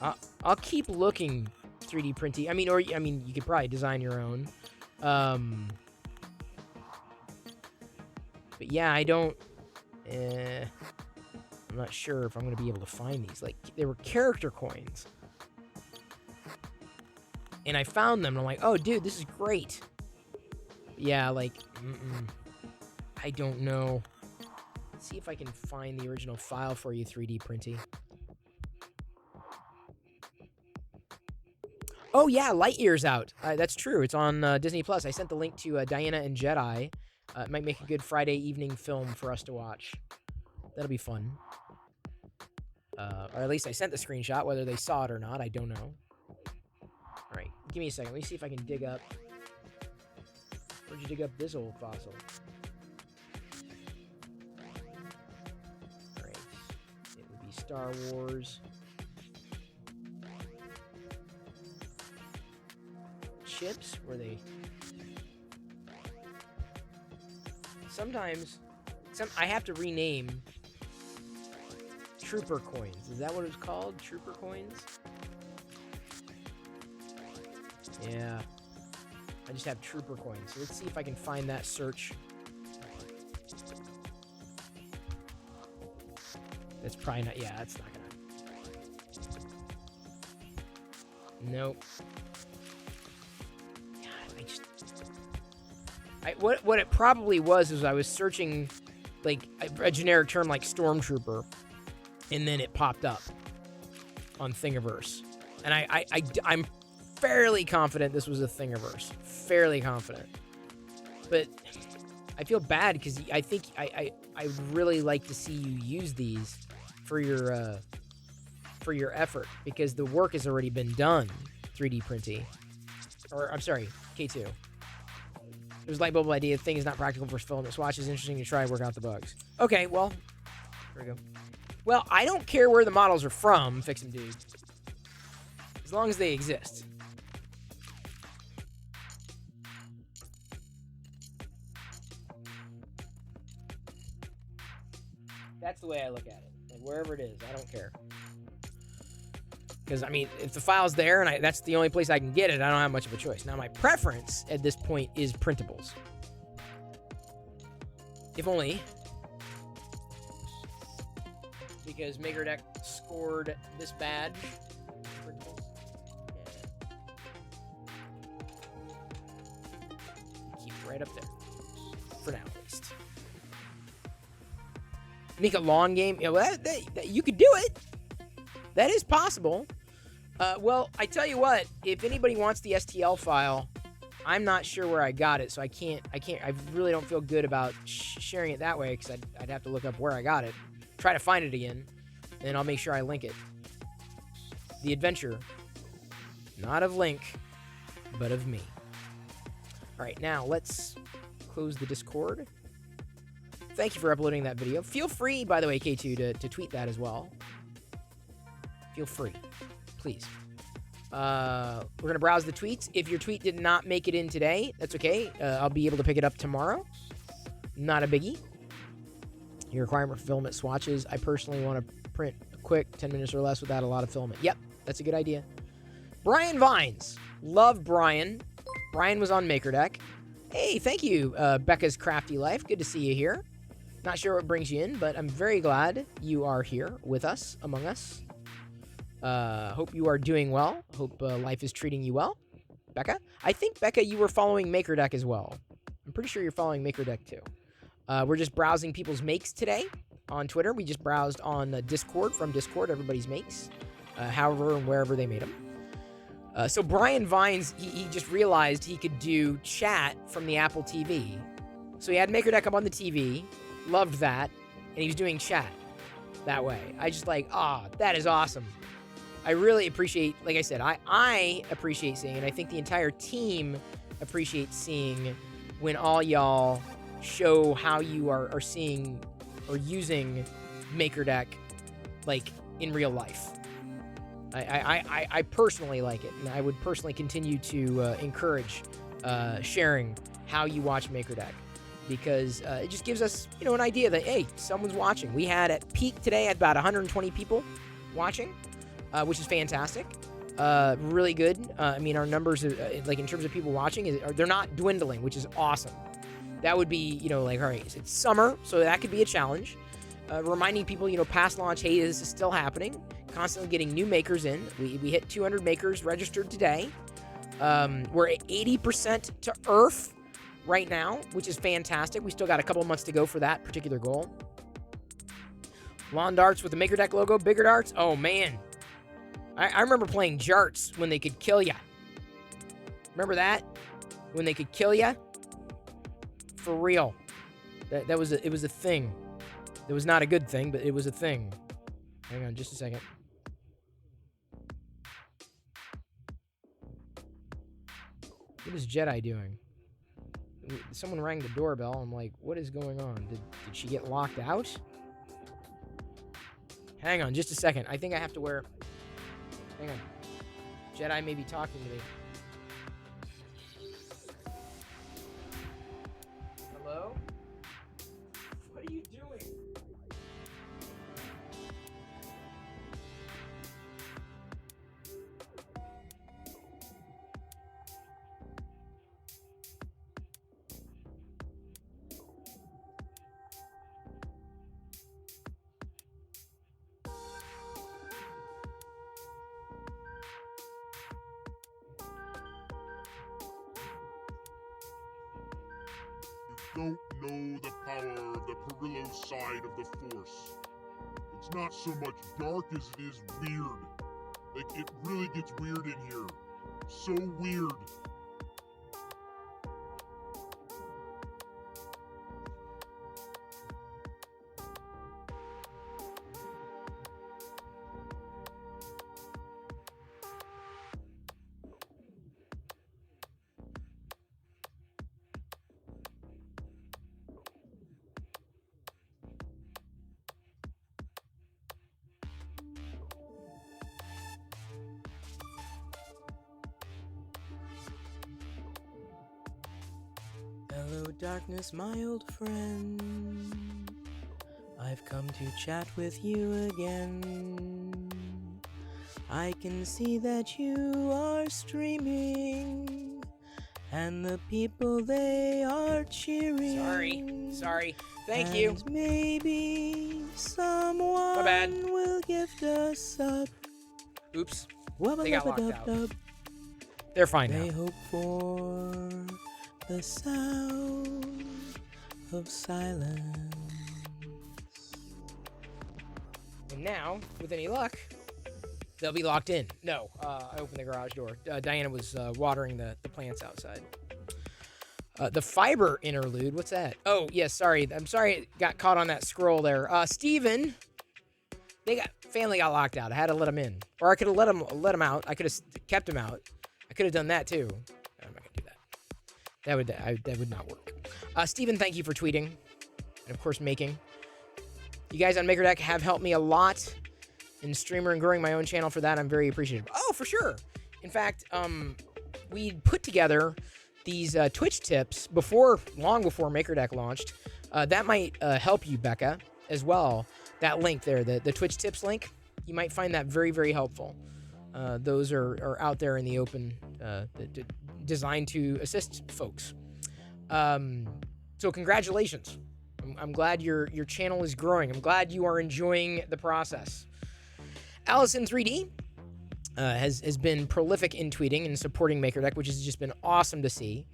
no. I'll keep looking 3D printing. I mean, you could probably design your own. But yeah, I don't... I'm not sure if I'm going to be able to find these. Like, they were character coins. And I found them, and I'm like, oh, dude, this is great. Yeah, like, I don't know. Let's see if I can find the original file for you, 3D printing. Oh, yeah, Lightyear's out. That's true. It's on Disney+. I sent the link to Diana and Jedi. It might make a good Friday evening film for us to watch. That'll be fun. Or at least I sent the screenshot. Whether they saw it or not, I don't know. All right, give me a second. Let me see if I can dig up... Where'd you dig up this old fossil? All right. It would be Star Wars... Chips? Were they... Sometimes... I have to rename... Trooper coins. Is that what it's called? Trooper coins? Yeah. I just have Trooper coins. So let's see if I can find that search. That's probably not... Yeah, that's not gonna... Nope. What it probably was I was searching like a generic term like Stormtrooper, and then it popped up on Thingiverse, and I'm fairly confident this was a Thingiverse, fairly confident, but I feel bad because I think I would really like to see you use these for your effort, because the work has already been done. 3D printing, or I'm sorry, K2. There's light bulb idea. Thing is not practical for filament swatches. Interesting to try and work out the bugs. Okay, well, there we go. Well, I don't care where the models are from, Fix 'em Dude. As long as they exist. That's the way I look at it. Like, wherever it is, I don't care. Because, I mean, if the file's there and that's the only place I can get it, I don't have much of a choice. Now, my preference at this point is printables. If only. Because Maker Deck scored this badge. Printables. Yeah. Keep it right up there. For now, at least. Make a lawn game? Yeah, well, you could do it. That is possible. Well, I tell you what, if anybody wants the STL file, I'm not sure where I got it, so I really don't feel good about sharing it that way, because I'd have to look up where I got it, try to find it again, and I'll make sure I link it. The adventure Not of Link, but of me. All right, now let's close the Discord. Thank you for uploading that video. Feel free, by the way, K2, to tweet that as well. Feel free, please. We're going to browse the tweets. If your tweet did not make it in today, that's okay. I'll be able to pick it up tomorrow. Not a biggie. Your requirement for filament swatches. I personally want to print quick, 10 minutes or less without a lot of filament. Yep, that's a good idea. Brian Vines. Love Brian. Brian was on MakerDeck. Hey, thank you, Becca's Crafty Life. Good to see you here. Not sure what brings you in, but I'm very glad you are here with us, among us. Hope you are doing well. Hope life is treating you well. Becca? I think, Becca, you were following MakerDeck as well. I'm pretty sure you're following MakerDeck too. We're just browsing people's makes today on Twitter. We just browsed on Discord, from Discord, everybody's makes, however and wherever they made them. So Brian Vines, he just realized he could do chat from the Apple TV. So he had MakerDeck up on the TV, loved that, and he was doing chat that way. I just like, that is awesome. I really appreciate, like I said, I appreciate seeing, and I think the entire team appreciates seeing when all y'all show how you are seeing or using MakerDeck, like, in real life. I personally like it, and I would personally continue to encourage sharing how you watch MakerDeck, because it just gives us, an idea that, hey, someone's watching. We had at peak today at about 120 people watching, which is fantastic. Really good. I mean, our numbers, like in terms of people watching, they're not dwindling, which is awesome. That would be, all right, it's summer, so that could be a challenge. Reminding people, past launch, hey, this is still happening. Constantly getting new makers in. We hit 200 makers registered today. We're at 80% to Earth right now, which is fantastic. We still got a couple months to go for that particular goal. Lawn darts with the MakerDeck logo, bigger darts. Oh, man. I remember playing jarts when they could kill ya. Remember that? When they could kill ya? For real. It was a thing. It was not a good thing, but it was a thing. Hang on just a second. What is Jedi doing? Someone rang the doorbell. I'm like, what is going on? Did she get locked out? Hang on just a second. I think I have to wear... Hang on. Jedi may be talking to me. Hello? What are you doing?
Don't know the power of the Perillo side of the Force. It's not so much dark as it is weird. Like, it really gets weird in here. So weird.
Hello, darkness, my old friend. I've come to chat with you again. I can see that you are streaming, and the people, they are cheering. Sorry. Thank you. Maybe someone My bad. will gift us up. Oops. They got locked out.
Dub.
They're fine
They
now.
hope for the sound of silence.
And now, with any luck, they'll be locked in. No, I opened the garage door. Diana was watering the plants outside. The fiber interlude, what's that? Oh, yes, sorry. I'm sorry it got caught on that scroll there. Steven, family got locked out. I had to let them in, or I could have let them out. I could have kept them out. I could have done that too. I'm not gonna do that. That would not work. Steven, thank you for tweeting, and of course making. You guys on MakerDeck have helped me a lot in streamer and growing my own channel. For that, I'm very appreciative. Oh, for sure. In fact, we put together these Twitch tips long before MakerDeck launched. That might help you, Becca, as well. That link there, the Twitch tips link, you might find that very, very helpful. Those are out there in the open, designed to assist folks. So congratulations. I'm glad your channel is growing. I'm glad you are enjoying the process. Allison 3D has been prolific in tweeting and supporting MakerDeck, which has just been awesome to see.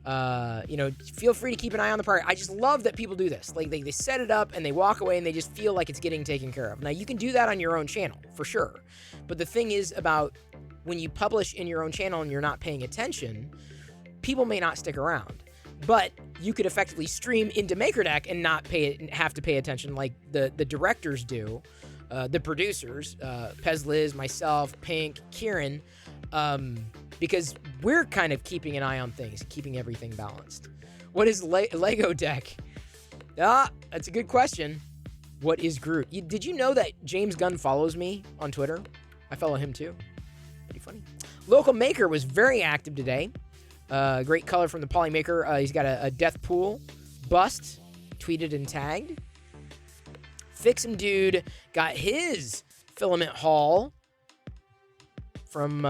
Feel free to keep an eye on the part. I just love that people do this. Like they set it up and they walk away and they just feel like it's getting taken care of. Now you can do that on your own channel for sure. But the thing is about when you publish in your own channel and you're not paying attention, people may not stick around. But you could effectively stream into MakerDeck and not have to pay attention like the directors do, the producers, Pez Liz, myself, Pink, Kieran, because we're kind of keeping an eye on things, keeping everything balanced. What is Lego deck? That's a good question. What is Groot? Did you know that James Gunn follows me on Twitter? I follow him too. Pretty funny. Local Maker was very active today. Great color from the Polymaker. He's got a Death Pool bust, tweeted and tagged. Fix'em Dude got his filament haul from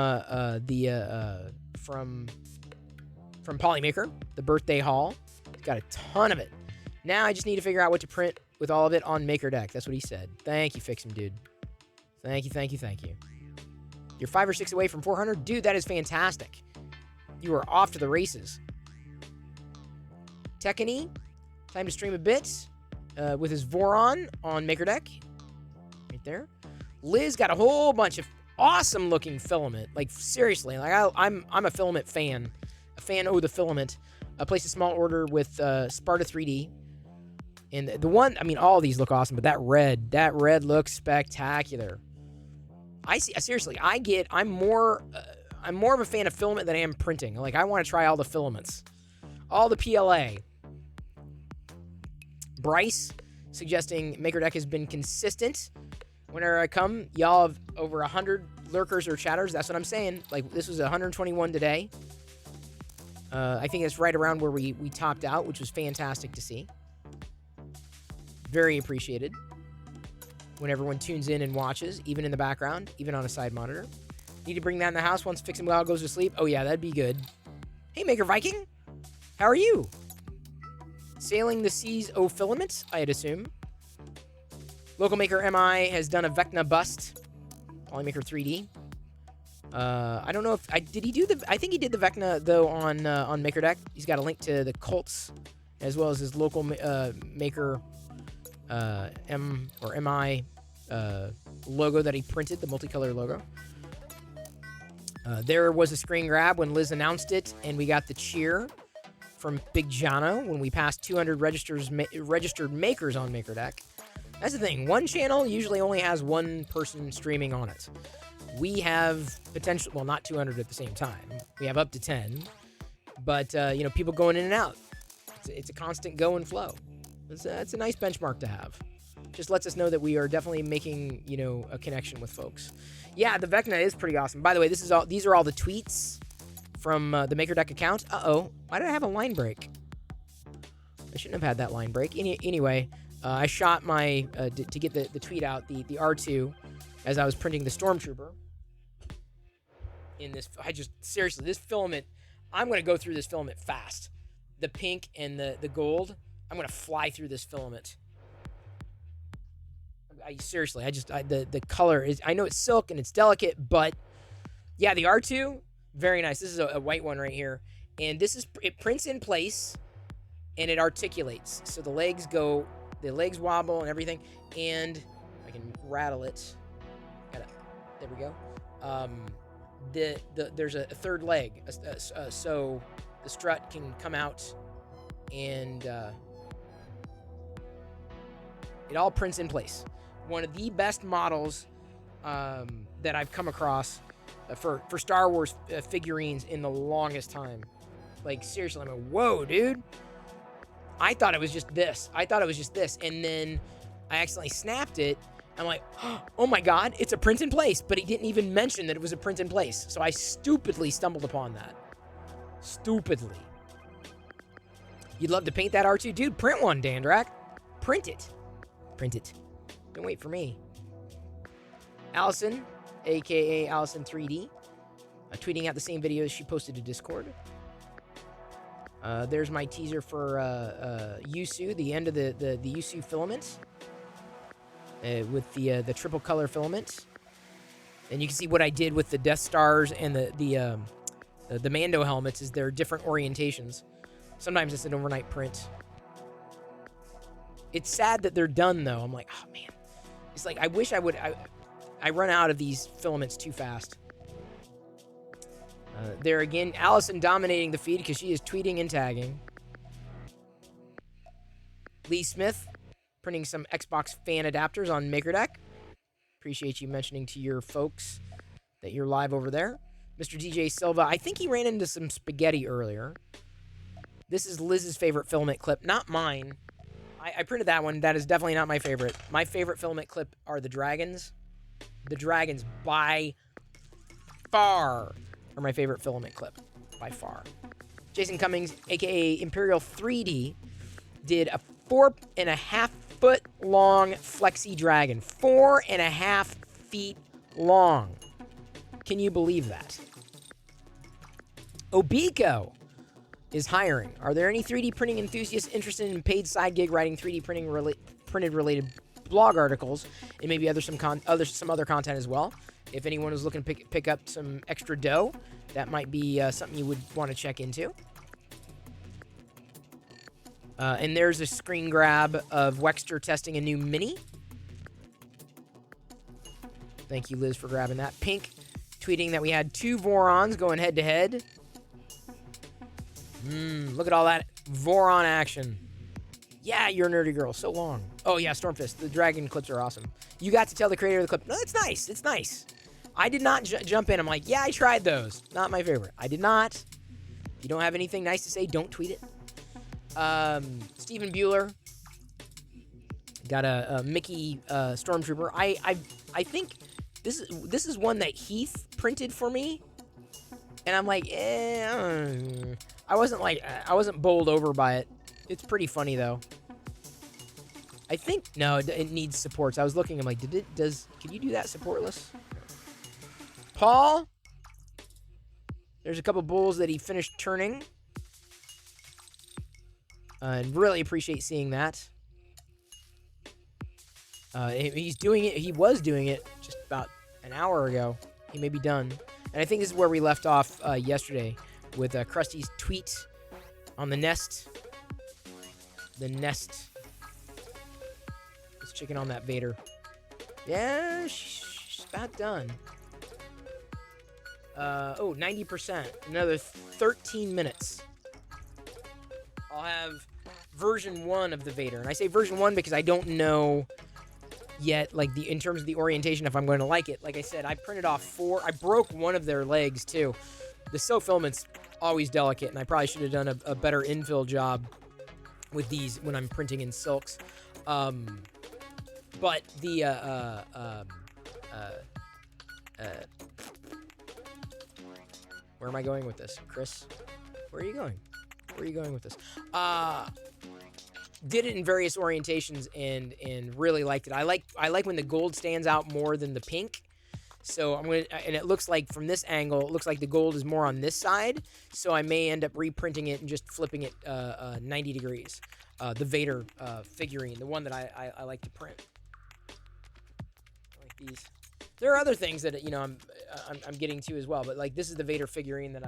Polymaker, the birthday haul. He's got a ton of it. Now I just need to figure out what to print with all of it on MakerDeck. That's what he said. Thank you, Fix'em Dude. Thank you. You're 5 or 6 away from 400? Dude, that is fantastic. You are off to the races. Tekany, time to stream a bit with his Voron on MakerDeck. Right there. Liz got a whole bunch of awesome looking filament. Like seriously, like I'm a filament fan. A fan of the filament. I placed a small order with Sparta 3D. And the one, I mean, all of these look awesome, but that red looks spectacular. I'm more of a fan of filament than I am printing. Like, I want to try all the filaments. All the PLA. Bryce, suggesting MakerDeck has been consistent. Whenever I come, y'all have over 100 lurkers or chatters. That's what I'm saying. Like, this was 121 today. I think that's right around where we topped out, which was fantastic to see. Very appreciated. When everyone tunes in and watches, even in the background, even on a side monitor. Need to bring that in the house once Fix'em Gal goes to sleep. Oh yeah, that'd be good. Hey, Maker Viking. How are you? Sailing the seas, oh filament, I'd assume. Local Maker MI has done a Vecna bust. Polymaker 3D. I don't know if I think he did the Vecna though on MakerDeck. He's got a link to the Colts as well as his local Maker M or MI logo that he printed, the multicolor logo. There was a screen grab when Liz announced it, and we got the cheer from Big Jono when we passed 200 registered makers on MakerDeck. That's the thing. One channel usually only has one person streaming on it. We have potential, well, not 200 at the same time. We have up to 10, but people going in and out. It's a constant go and flow. It's a nice benchmark to have. Just lets us know that we are definitely making, a connection with folks. Yeah, the Vecna is pretty awesome. By the way, these are all the tweets from the MakerDeck account. Uh-oh. Why did I have a line break? I shouldn't have had that line break. Anyway, I shot my, to get the tweet out, the R2, as I was printing the Stormtrooper. In this, seriously, this filament, I'm going to go through this filament fast. The pink and the gold, I'm going to fly through this filament. The color is, I know it's silk and it's delicate, but yeah, the R2, very nice. This is a white one right here. And it prints in place and it articulates. So the legs wobble and everything. And I can rattle it. There we go. There's a third leg. So the strut can come out and it all prints in place. one of the best models that I've come across for Star Wars figurines in the longest time. Like, seriously, I'm like, whoa, dude. I thought it was just this. And then I accidentally snapped it. I'm like, oh my God, it's a print in place. But he didn't even mention that it was a print in place. So I stupidly stumbled upon that. Stupidly. You'd love to paint that R2? Dude, print one, Dandrak. Print it. Don't wait for me. Allison, a.k.a. Allison 3D, tweeting out the same videos she posted to Discord. There's my teaser for Yusu, the end of the Yusu filament, with the triple color filament. And you can see what I did with the Death Stars and the Mando helmets is they're different orientations. Sometimes it's an overnight print. It's sad that they're done, though. I'm like, oh, man. It's like, I wish I would... I run out of these filaments too fast. There again, Allison dominating the feed because she is tweeting and tagging. Lee Smith printing some Xbox fan adapters on MakerDeck. Appreciate you mentioning to your folks that you're live over there. Mr. DJ Silva, I think he ran into some spaghetti earlier. This is Liz's favorite filament clip, not mine. I printed that one. That is definitely not my favorite. My favorite filament clip are the dragons. The dragons, by far, are my favorite filament clip. By far. Jason Cummings, a.k.a. Imperial 3D, did a 4.5 foot long flexi dragon. 4.5 feet long. Can you believe that? Obiko is hiring. Are there any 3D printing enthusiasts interested in paid side gig writing 3D printed related blog articles and maybe some other content as well? If anyone is looking to pick up some extra dough, that might be something you would want to check into. And there's a screen grab of Wexter testing a new Mini. Thank you, Liz, for grabbing that. Pink tweeting that we had 2 Vorons going head to head. Look at all that Voron action. Yeah, you're a nerdy girl. So long. Oh, yeah, Stormfist. The dragon clips are awesome. You got to tell the creator of the clip. No, it's nice. It's nice. I did not jump in. I'm like, yeah, I tried those. Not my favorite. I did not. If you don't have anything nice to say, don't tweet it. Stephen Bueller got a Mickey Stormtrooper. I think this is one that Heath printed for me. And I'm like, I wasn't bowled over by it. It's pretty funny though. I think no, it needs supports. I was looking. I'm like, can you do that supportless? Paul, there's a couple bulls that he finished turning. And really appreciate seeing that. He's doing it. He was doing it just about an hour ago. He may be done. And I think this is where we left off yesterday with Krusty's tweet on the nest. The nest. Let's check in on that Vader. Yeah, she's about done. 90%. Another 13 minutes. I'll have version 1 of the Vader. And I say version 1 because I don't know yet, like, in terms of the orientation, if I'm going to like it. Like I said, I printed off 4. I broke one of their legs, too. The silk filament's always delicate, and I probably should have done a better infill job with these when I'm printing in silks. But the, where am I going with this? Chris? Where are you going? Where are you going with this? Did it in various orientations and really liked it. I like when the gold stands out more than the pink. So I'm gonna, and it looks like from this angle, it looks like the gold is more on this side. So I may end up reprinting it and just flipping it 90 degrees. The Vader figurine, the one that I like to print. I like these. There are other things that I'm getting to as well, but like this is the Vader figurine that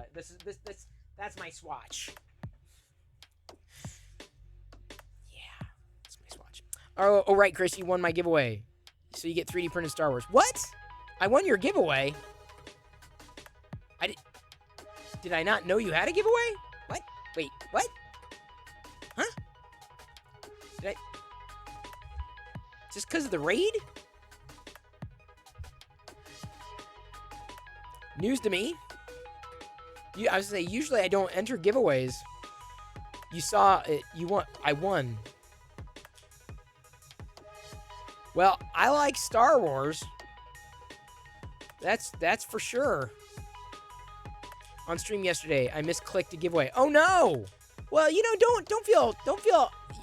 that's my swatch. Yeah, that's my swatch. Oh right, Chris, you won my giveaway, so you get 3D printed Star Wars. What? I won your giveaway. Did I not know you had a giveaway? What? Wait, what? Huh? Just because of the raid? News to me. I was gonna say, usually I don't enter giveaways. You saw it. I won. Well, I like Star Wars. That's for sure. On stream yesterday, I misclicked a giveaway. Oh no! Well, you know, don't feel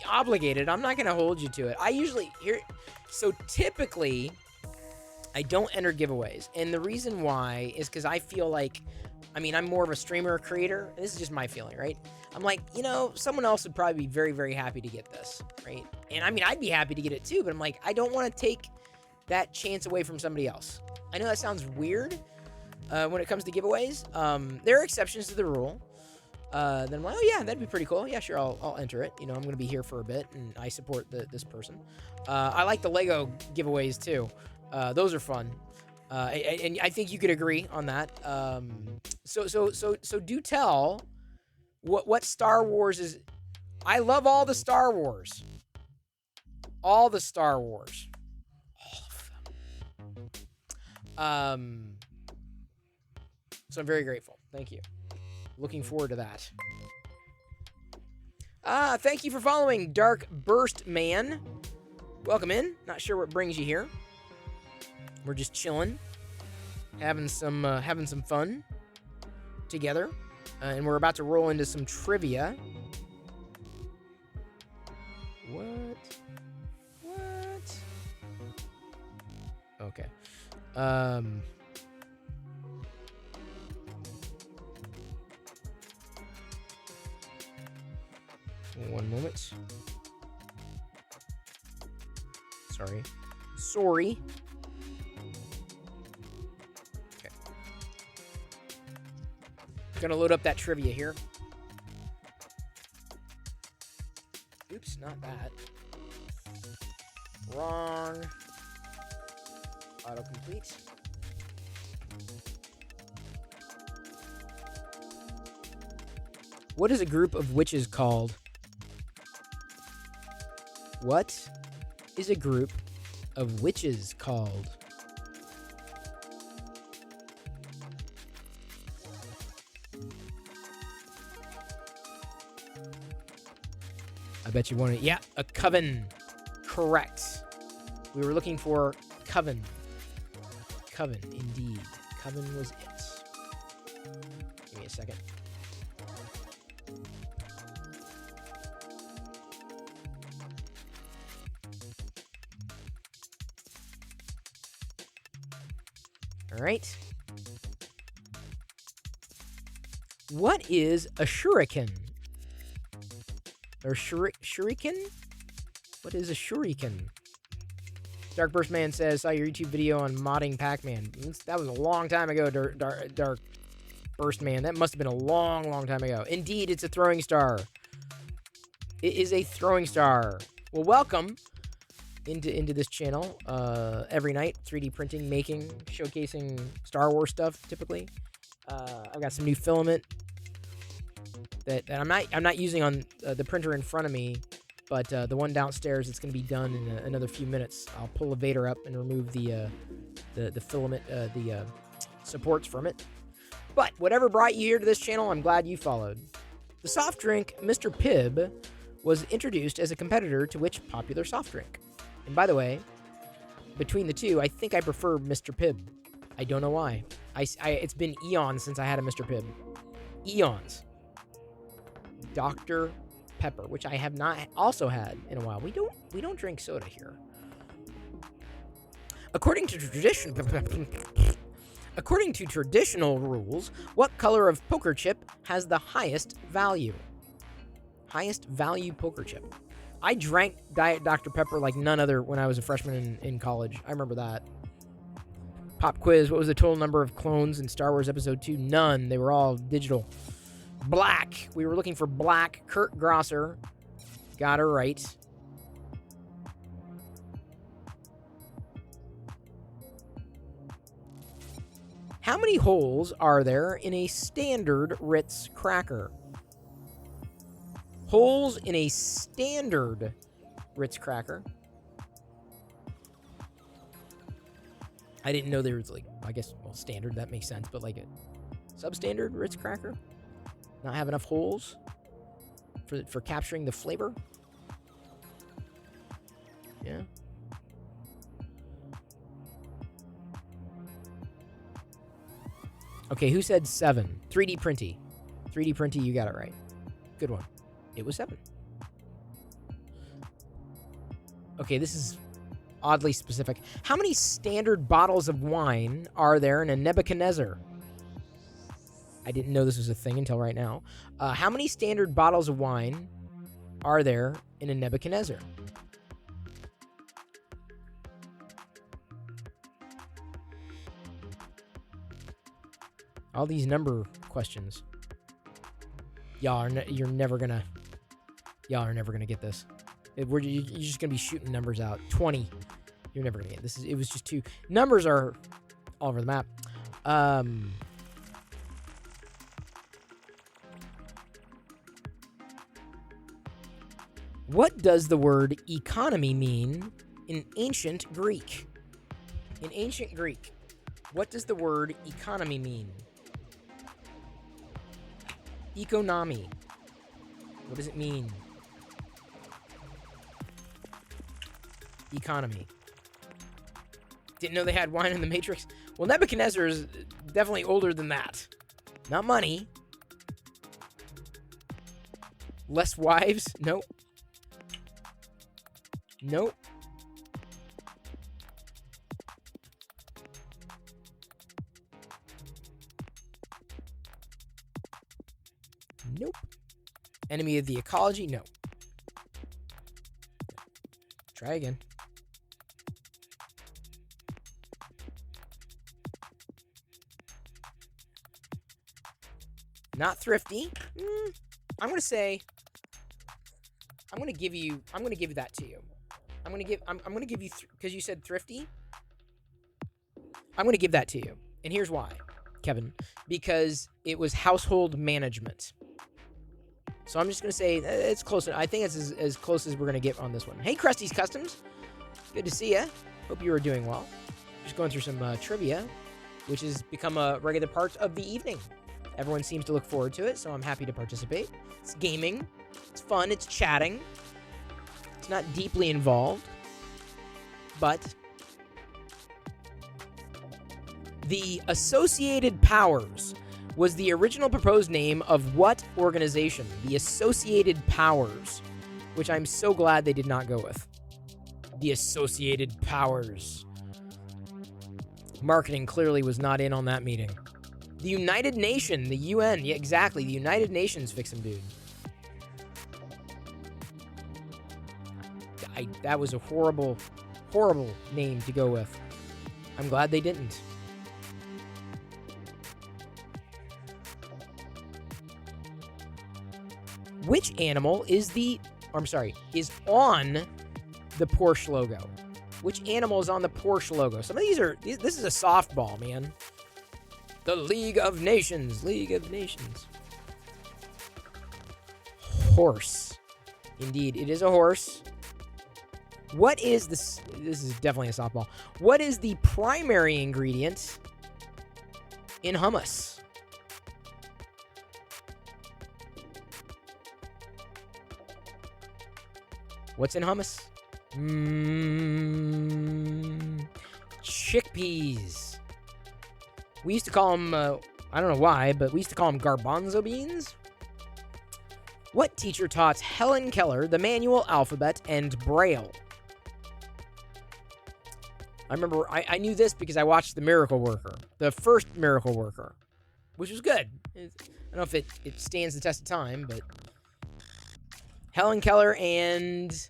obligated. I'm not gonna hold you to it. I usually so typically I don't enter giveaways, and the reason why is because I feel like, I mean, I'm more of a streamer or creator. This is just my feeling, right? I'm like, you know, someone else would probably be very, very happy to get this, right? And I mean, I'd be happy to get it too, but I'm like, I don't want to take that chance away from somebody else. I know that sounds weird when it comes to giveaways. There are exceptions to the rule. Then I'm like, oh yeah, that'd be pretty cool. Yeah, sure, I'll enter it. You know, I'm going to be here for a bit, and I support this person. I like the Lego giveaways too. Those are fun. And I think you could agree on that. So do tell what Star Wars is. I love all the Star Wars. All the Star Wars. All of them. So I'm very grateful. Thank you. Looking forward to that. Thank you for following Dark Burst Man. Welcome in. Not sure what brings you here. We're just chilling, having some fun together, and we're about to roll into some trivia. What? Okay. One moment. Sorry. Okay. Gonna load up that trivia here. Oops, not that. Wrong. Autocomplete. What is a group of witches called? What is a group of witches called? I bet you wanted, yeah, a coven. Correct. We were looking for coven. Coven, indeed. Coven was it. Give me a second. All right. What is a shuriken? Or shuriken? What is a shuriken? Dark Burst Man says, saw your YouTube video on modding Pac-Man. That was a long time ago, Dark Burst Man. That must have been a long, long time ago. Indeed, it's a throwing star. It is a throwing star. Well, welcome into this channel. Every night, 3D printing, making, showcasing Star Wars stuff, typically. I've got some new filament that I'm not using on the printer in front of me, but the one downstairs, it's going to be done in another few minutes. I'll pull a Vader up and remove the filament, the supports from it. But whatever brought you here to this channel, I'm glad you followed. The soft drink Mr. Pibb was introduced as a competitor to which popular soft drink? And by the way, between the two, I think I prefer Mr. Pibb. I don't know why. It's been eons since I had a Mr. Pibb. Eons. Dr. Pepper, which I have not also had in a while. We don't drink soda here. According to traditional rules, what color of poker chip has the highest value? Highest value poker chip. I drank Diet Dr. Pepper like none other when I was a freshman in college. I remember that. Pop quiz. What was the total number of clones in Star Wars Episode 2? None. They were all digital. Black. We were looking for black. Kurt Grosser. Got her right. How many holes are there in a standard Ritz cracker? Holes in a standard Ritz cracker. I didn't know there was, like, I guess, well, standard, that makes sense, but like a substandard Ritz cracker? Not have enough holes for capturing the flavor? Yeah. Okay, who said 7? 3D Printy. 3D Printy, you got it right. Good one. It was 7. Okay, this is oddly specific. How many standard bottles of wine are there in a Nebuchadnezzar? I didn't know this was a thing until right now. How many standard bottles of wine are there in a Nebuchadnezzar? All these number questions. Y'all are you're never gonna get this. You're just gonna be shooting numbers out. 20. You're never gonna get this. It was just 2. Numbers are all over the map. What does the word economy mean in ancient Greek? In ancient Greek, what does the word economy mean? Economy. What does it mean? Economy. Didn't know they had wine in the Matrix? Well, Nebuchadnezzar is definitely older than that. Not money. Less wives? Nope. Nope. Nope. Enemy of the ecology? No. Try again. Not thrifty. I'm gonna say. I'm gonna give that to you. I'm gonna give you because you said thrifty. I'm gonna give that to you, and here's why, Kevin. Because it was household management. So I'm just gonna say it's close. I think it's as close as we're gonna get on this one. Hey, Krusty's Customs, good to see ya. Hope you are doing well. Just going through some trivia, which has become a regular part of the evening. Everyone seems to look forward to it, so I'm happy to participate. It's gaming. It's fun. It's chatting. It's not deeply involved, but the Associated Powers was the original proposed name of what organization? The Associated Powers, which I'm so glad they did not go with. The Associated Powers. Marketing clearly was not in on that meeting. The United Nation, the UN, yeah, exactly. The United Nations fix him, dude. That was a horrible, horrible name to go with. I'm glad they didn't. Which animal is on the Porsche logo? Which animal is on the Porsche logo? Some of this is a softball, man. The League of Nations. League of Nations. Horse. Indeed, it is a horse. What is this? This is definitely a softball. What is the primary ingredient in hummus? What's in hummus? Chickpeas. We used to call them, I don't know why, but we used to call them garbanzo beans. What teacher taught Helen Keller the manual alphabet and Braille? I remember, I knew this because I watched The Miracle Worker, the first Miracle Worker, which was good. I don't know if it stands the test of time, but Helen Keller and...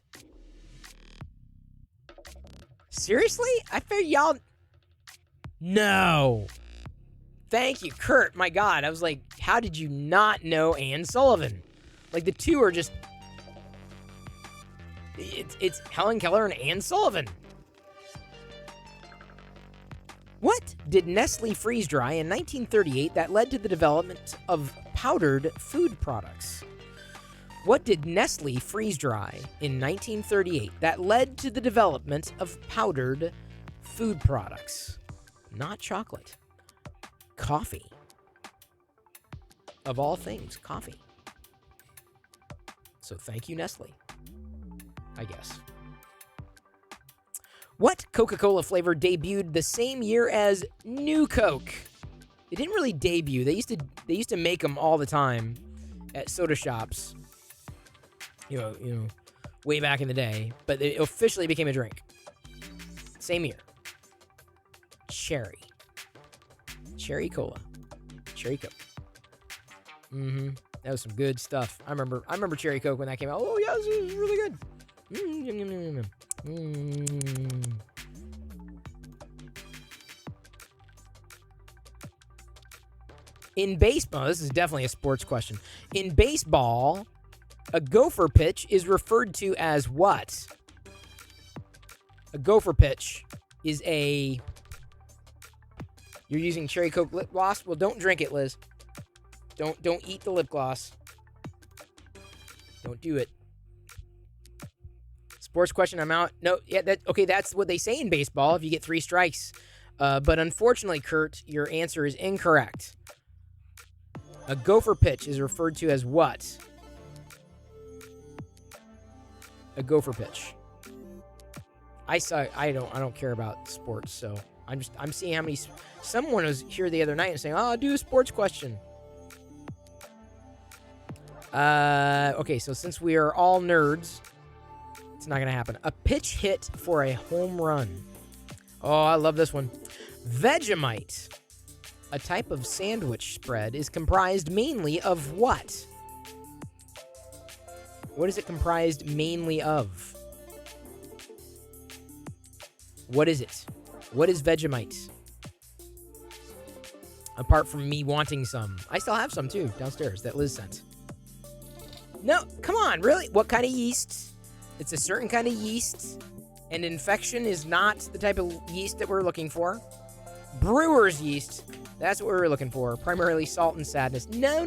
Seriously? I figured y'all... No. Thank you, Kurt. My God, I was like, how did you not know Anne Sullivan? Like, the two are just... It's Helen Keller and Anne Sullivan. What did Nestle freeze dry in 1938 that led to the development of powdered food products? What did Nestle freeze dry in 1938 that led to the development of powdered food products? Not chocolate. Coffee. Of all things, coffee. So thank you, Nestle. I guess. What Coca-Cola flavor debuted the same year as New Coke? It didn't really debut. They used to make them all the time at soda shops. You know, way back in the day, but it officially became a drink. Same year. Cherry Cola. Cherry Coke. That was some good stuff. I remember Cherry Coke when that came out. Oh yeah, this was really good. In baseball, this is definitely a sports question. In baseball, a gopher pitch is referred to as what? A gopher pitch is a... You're using Cherry Coke lip gloss? Well, don't drink it, Liz. Don't eat the lip gloss. Don't do it. Sports question, I'm out. No, yeah, that's what they say in baseball if you get 3 strikes. But unfortunately, Kurt, your answer is incorrect. A gopher pitch is referred to as what? A gopher pitch. I don't care about sports, so I'm seeing how many. Someone was here the other night and saying, "Oh, I'll do a sports question." Okay, so since we are all nerds, it's not gonna happen. A pitch hit for a home run. Oh, I love this one. Vegemite, a type of sandwich spread, is comprised mainly of what? What is it comprised mainly of? What is it? What is Vegemite? Apart from me wanting some. I still have some too, downstairs, that Liz sent. No, come on, really? What kind of yeast? It's a certain kind of yeast, and infection is not the type of yeast that we're looking for. Brewer's yeast, that's what we were looking for. Primarily salt and sadness. No.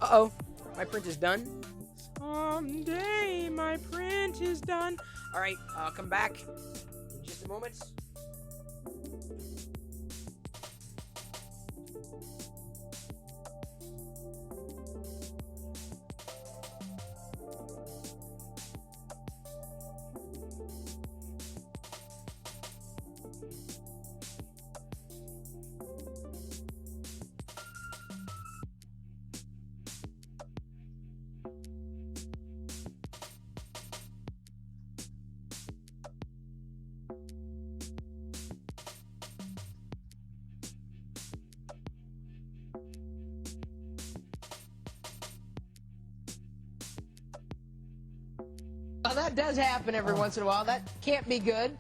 Uh-oh, my print is done. Someday my print is done. All right, I'll come back in just a moment. Well, that does happen every once in a while. That can't be good.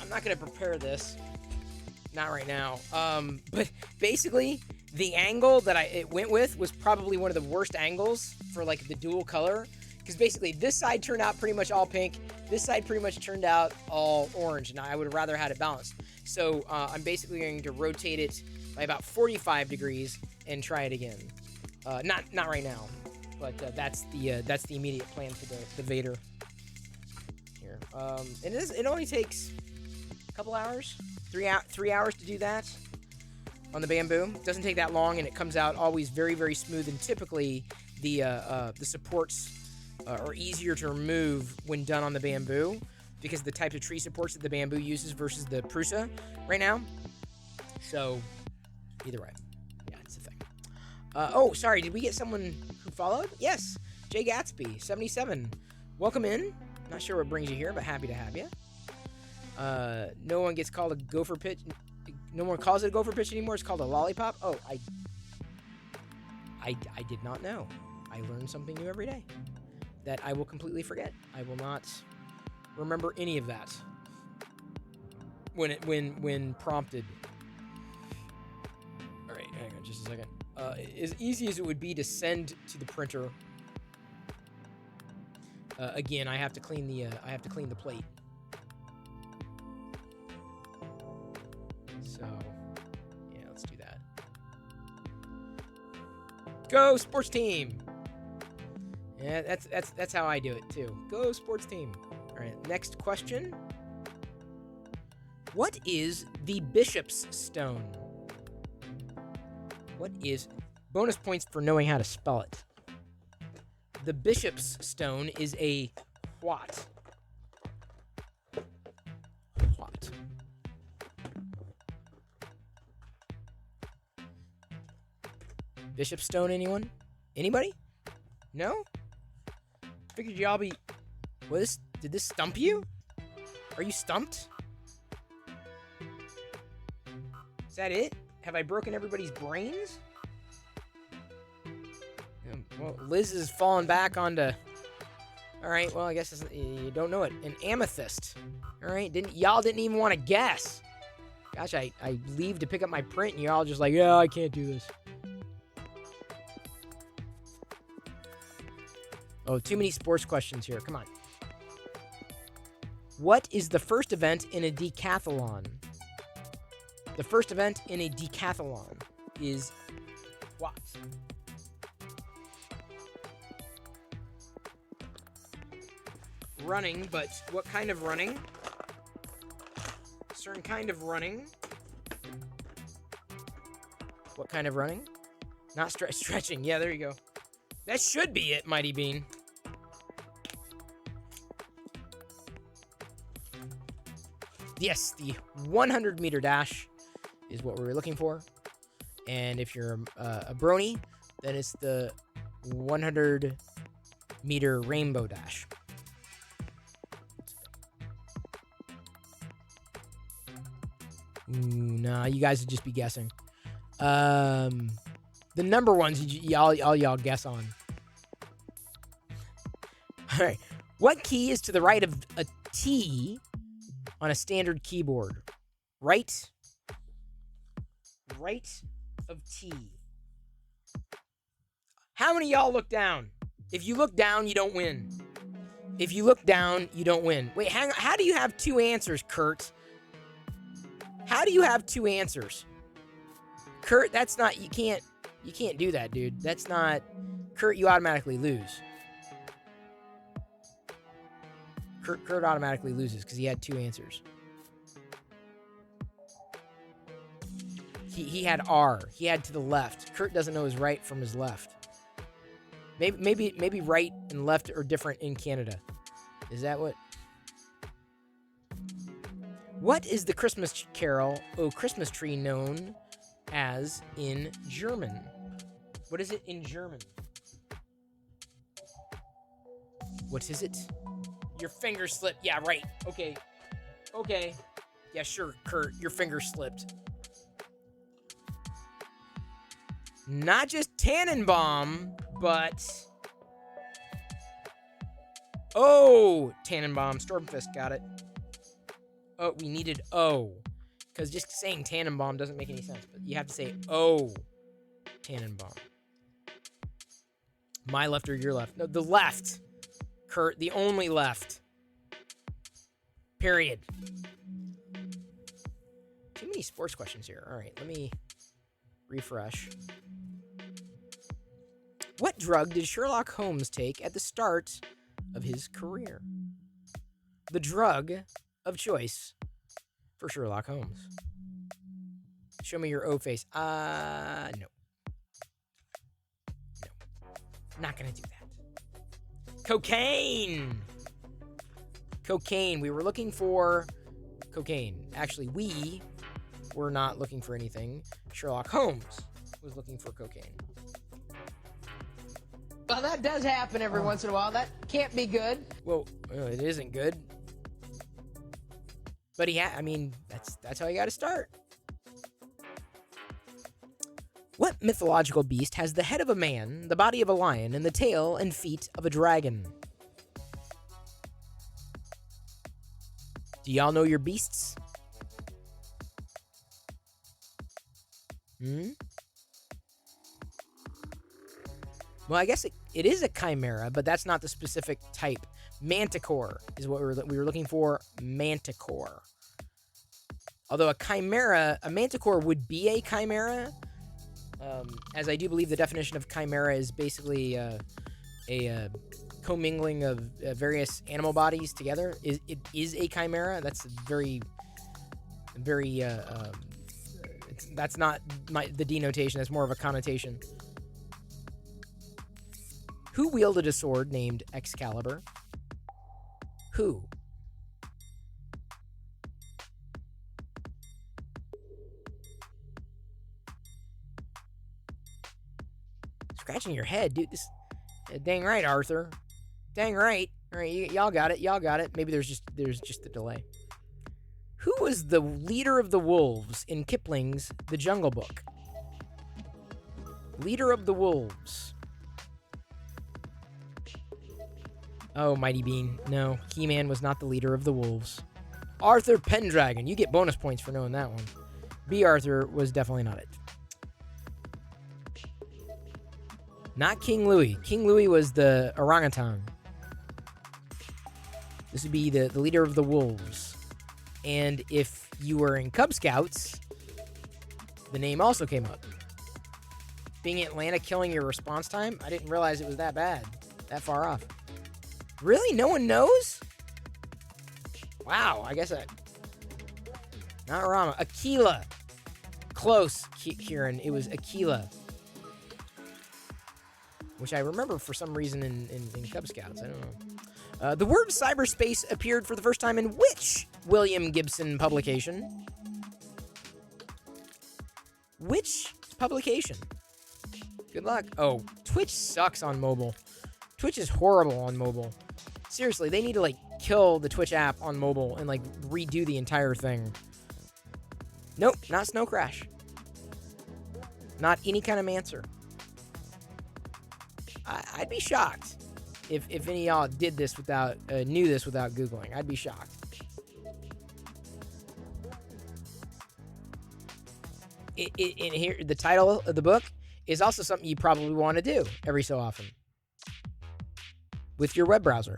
I'm not going to prepare this. Not right now. But basically, the angle that it went with was probably one of the worst angles for like the dual color. Because basically, this side turned out pretty much all pink. This side pretty much turned out all orange. And I would have rather had it balanced. So I'm basically going to rotate it by about 45 degrees and try it again. Not right now. But that's the immediate plan for the Vader. Here. It only takes couple hours, 3 hours to do that on the bamboo. It doesn't take that long, and it comes out always very, very smooth. And typically, the supports are easier to remove when done on the bamboo because of the types of tree supports that the bamboo uses versus the Prusa right now. So, either way, yeah, it's a thing. Oh, sorry, did we get someone who followed? Yes, Jay Gatsby, 77. Welcome in. Not sure what brings you here, but happy to have you. No one gets called a gopher pitch. No one calls it a gopher pitch anymore. It's called a lollipop. Oh, I did not know. I learn something new every day that I will completely forget. I will not remember any of that when prompted. All right, hang on just a second. As easy as it would be to send to the printer. Again, I have to clean the plate. So, yeah, let's do that. Go sports team. Yeah, that's how I do it too. Go sports team. All right, next question. What is the Bishop's Stone? What is bonus points for knowing how to spell it? The Bishop's Stone is a what? What? Bishop's Stone, anyone? Anybody? No? Figured y'all be... Did this stump you? Are you stumped? Is that it? Have I broken everybody's brains? Well, Liz is falling back onto... Alright, well, I guess you don't know it. An amethyst. Alright, y'all didn't even want to guess. Gosh, I leave to pick up my print and you're all just like, yeah, I can't do this. Oh, too many sports questions here. Come on. What is the first event in a decathlon? The first event in a decathlon is what? Running, but what kind of running? Certain kind of running. What kind of running? Not stretching. Yeah, there you go. That should be it, Mighty Bean. Yes, the 100-meter dash is what we were looking for. And if you're a brony, then it's the 100-meter rainbow dash. Ooh, nah, you guys would just be guessing. The number ones y'all guess on. All right. What key is to the right of a T on a standard keyboard? Right of T. How many of y'all look down? If you look down, you don't win. If you look down, you don't win. Wait, hang on. How do you have two answers, Kurt? How do you have two answers? Kurt, that's not... You can't do that, dude. That's not... Kurt, you automatically lose. Kurt automatically loses because he had two answers. He had R. He had to the left. Kurt doesn't know his right from his left. Maybe right and left are different in Canada. Is that what? What is the Christmas carol, O Christmas Tree, known as in German? What is it in German? What is it? Your finger slipped. Yeah, right. Okay. Yeah, sure, Kurt. Your finger slipped. Not just Tannenbaum, but... Oh! Tannenbaum. Stormfist got it. Oh, we needed O. Because just saying Tannenbaum doesn't make any sense. But you have to say O. Tannenbaum. My left or your left? No, the left. Kurt, the only left. Period. Too many sports questions here. All right, let me refresh. What drug did Sherlock Holmes take at the start of his career? The drug of choice for Sherlock Holmes. Show me your O face. No. Not gonna do that. Cocaine! Cocaine. We were looking for cocaine. Actually, we were not looking for anything. Sherlock Holmes was looking for cocaine. Well, that does happen every once in a while. That can't be good. Well, it isn't good. But I mean, that's how you got to start. What mythological beast has the head of a man, the body of a lion, and the tail and feet of a dragon? Do y'all know your beasts? Well, I guess it is a chimera, but that's not the specific type. Manticore is what we were looking for. Manticore. Although a manticore would be a chimera, as I do believe the definition of chimera is basically a commingling of various animal bodies together. It is a chimera. That's very, very. That's not the denotation. That's more of a connotation. Who wielded a sword named Excalibur? Who? Scratching your head, dude. This, dang right, Arthur. Dang right. All right, y'all got it. Y'all got it. Maybe there's just a delay. Who was the leader of the wolves in Kipling's The Jungle Book? Leader of the wolves. Oh, Mighty Bean. No, He-Man was not the leader of the wolves. Arthur Pendragon. You get bonus points for knowing that one. B. Arthur was definitely not it. Not King Louis. King Louis was the orangutan. This would be the leader of the wolves. And if you were in Cub Scouts, the name also came up. Being Atlanta killing your response time? I didn't realize it was that bad. That far off. Really? No one knows? Wow, I guess not Rama. Aquila. Close, Kieran. It was Aquila. Which I remember for some reason in Cub Scouts. I don't know. The word cyberspace appeared for the first time in which William Gibson publication? Which publication? Good luck. Oh, Twitch sucks on mobile. Twitch is horrible on mobile. Seriously, they need to, like, kill the Twitch app on mobile and, like, redo the entire thing. Nope, not Snow Crash. Not any kind of Mancer. I'd be shocked if any of y'all did this without, knew this without Googling. I'd be shocked. In here, the title of the book is also something you probably want to do every so often with your web browser,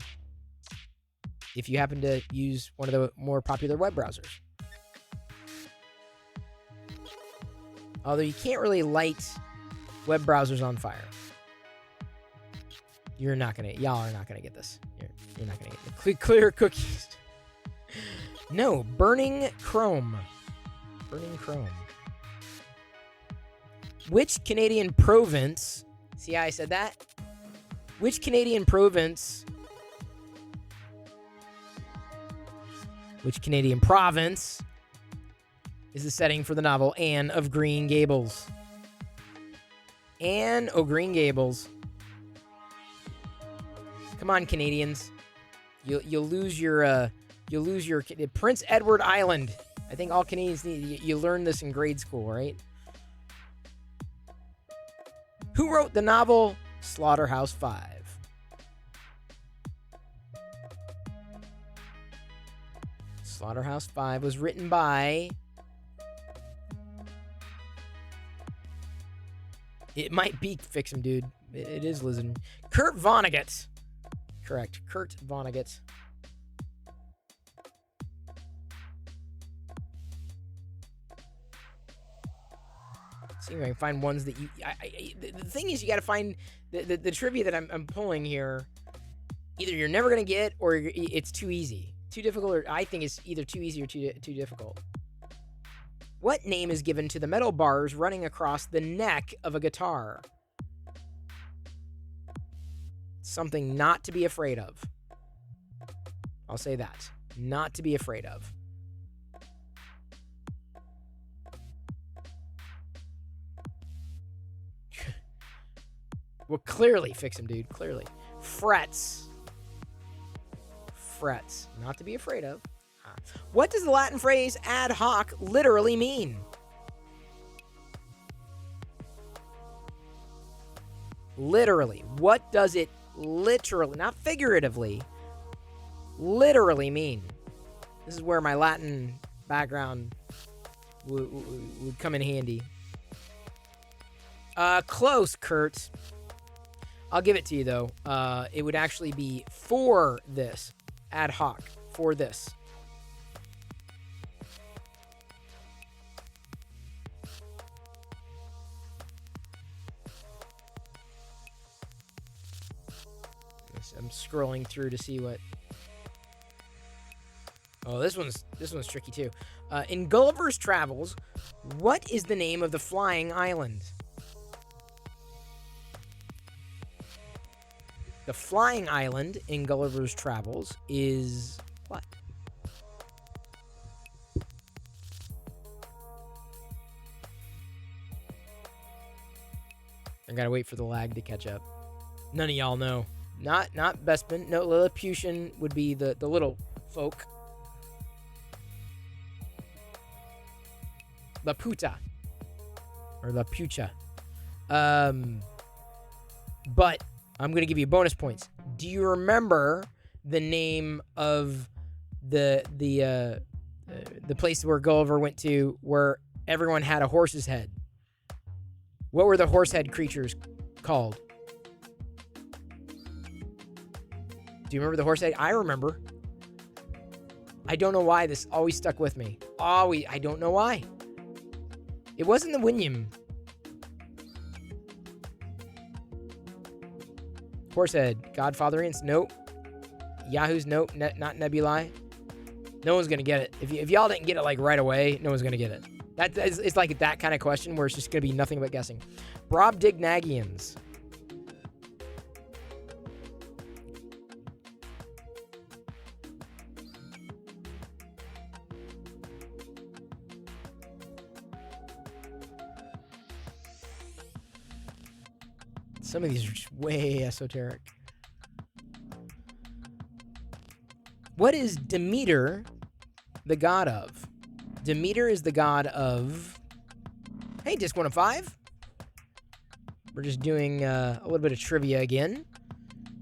if you happen to use one of the more popular web browsers. Although you can't really light web browsers on fire. Y'all are not gonna get this. You're not gonna get it. Clear cookies. No, burning chrome. Burning chrome. Which Canadian province? See how I said that? Which Canadian province? Which Canadian province is the setting for the novel Anne of Green Gables? Anne of Green Gables. Come on, Canadians. You'll lose your Prince Edward Island. I think all Canadians need. You learned this in grade school, right? Who wrote the novel Slaughterhouse-Five? Slaughterhouse-Five was written by... It might be Fix 'em, dude. It is Lizard. Kurt Vonnegut. Correct. Kurt Vonnegut. See if I can find ones that you... the thing is, you got to find... The trivia that I'm pulling here, either you're never going to get, or it's too easy. Too difficult, or I think it's either too easy or too difficult. What name is given to the metal bars running across the neck of a guitar? Something not to be afraid of. I'll say that. Not to be afraid of. Well, clearly, Fix 'em, dude. Clearly. Frets. Frets. Not to be afraid of. What does the Latin phrase ad hoc literally mean? Literally. What does it literally, not figuratively, literally mean? This is where my Latin background would come in handy. Close, Kurt. I'll give it to you, though. It would actually be for this. Ad hoc. For this. I'm scrolling through to see what... Oh, this one's tricky, too. In Gulliver's Travels, what is the name of the flying island? The flying island in Gulliver's Travels is what? I gotta wait for the lag to catch up. None of y'all know. Not Bespin. No, Lilliputian would be the little folk. Laputa. Or Lapucha. But I'm going to give you bonus points. Do you remember the name of the place where Gulliver went to where everyone had a horse's head? What were the horse head creatures called? Do you remember the horse head? I remember. I don't know why this always stuck with me. I don't know why. It wasn't the Winyam. Horsehead. Godfatherians? Nope. Yahoo's? Nope. Not Nebulae. No one's going to get it. If y'all didn't get it like right away, no one's going to get it. It's like that kind of question where it's just going to be nothing but guessing. Brobdingnagians. Some of these are just way esoteric. What is Demeter the god of? Demeter is the god of... Hey, Disc 105. We're just doing a little bit of trivia again.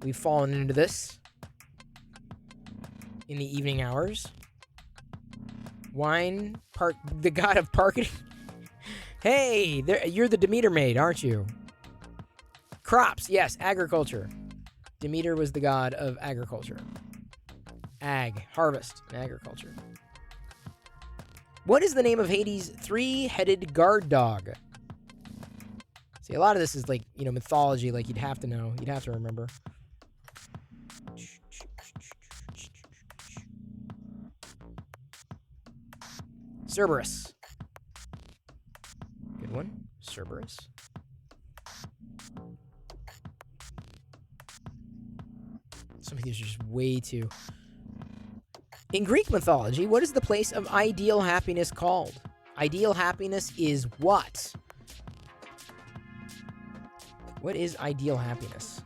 We've fallen into this in the evening hours. Wine, the god of parking. Hey, you're the Demeter maid, aren't you? Crops, yes, agriculture. Demeter was the god of agriculture. Harvest, and agriculture. What is the name of Hades' three-headed guard dog? See, a lot of this is like, mythology, like you'd have to know. You'd have to remember. Cerberus. Good one. Cerberus. Some of these are just way too... In Greek mythology, what is the place of ideal happiness called? Ideal happiness is what? What is ideal happiness?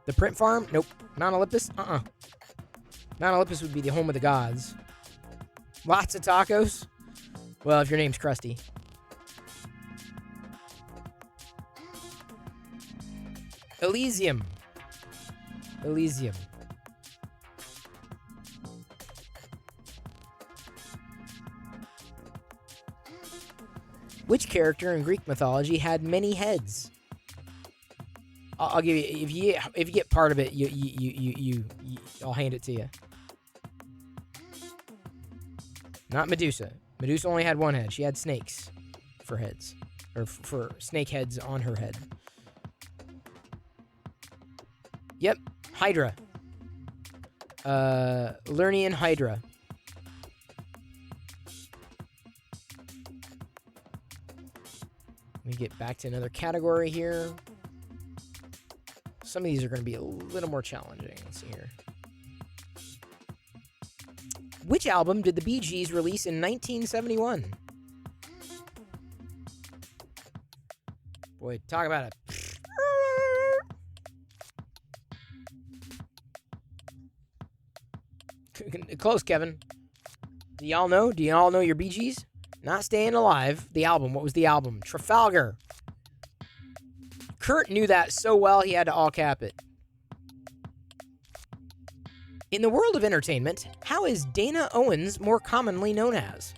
The print farm? Nope. Mount Olympus? Mount Olympus would be the home of the gods. Lots of tacos? Well, if your name's Krusty. Elysium. Elysium. Which character in Greek mythology had many heads? I'll give you if you get part of it, I'll hand it to you. Not Medusa. Medusa only had one head. She had snakes for heads, or for snake heads on her head. Yep, Hydra. Lernian Hydra. Let me get back to another category here. Some of these are going to be a little more challenging. Let's see here. Which album did the Bee Gees release in 1971? Boy, talk about it. Close, Kevin. Do y'all know? Do y'all know your Bee Gees? Not Staying Alive. The album. What was the album? Trafalgar. Kurt knew that so well he had to all cap it. In the world of entertainment, how is Dana Owens more commonly known as?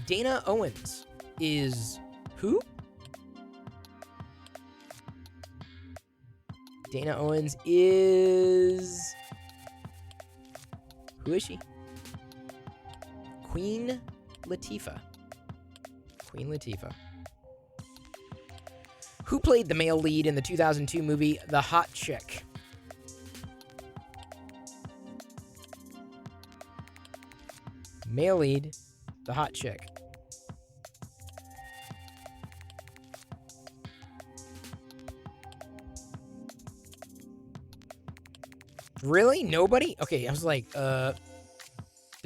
Dana Owens is who? Dana Owens is... Who is she? Queen Latifah. Queen Latifah. Who played the male lead in the 2002 movie The Hot Chick? Male lead, The Hot Chick. Really? Nobody? Okay, I was like, there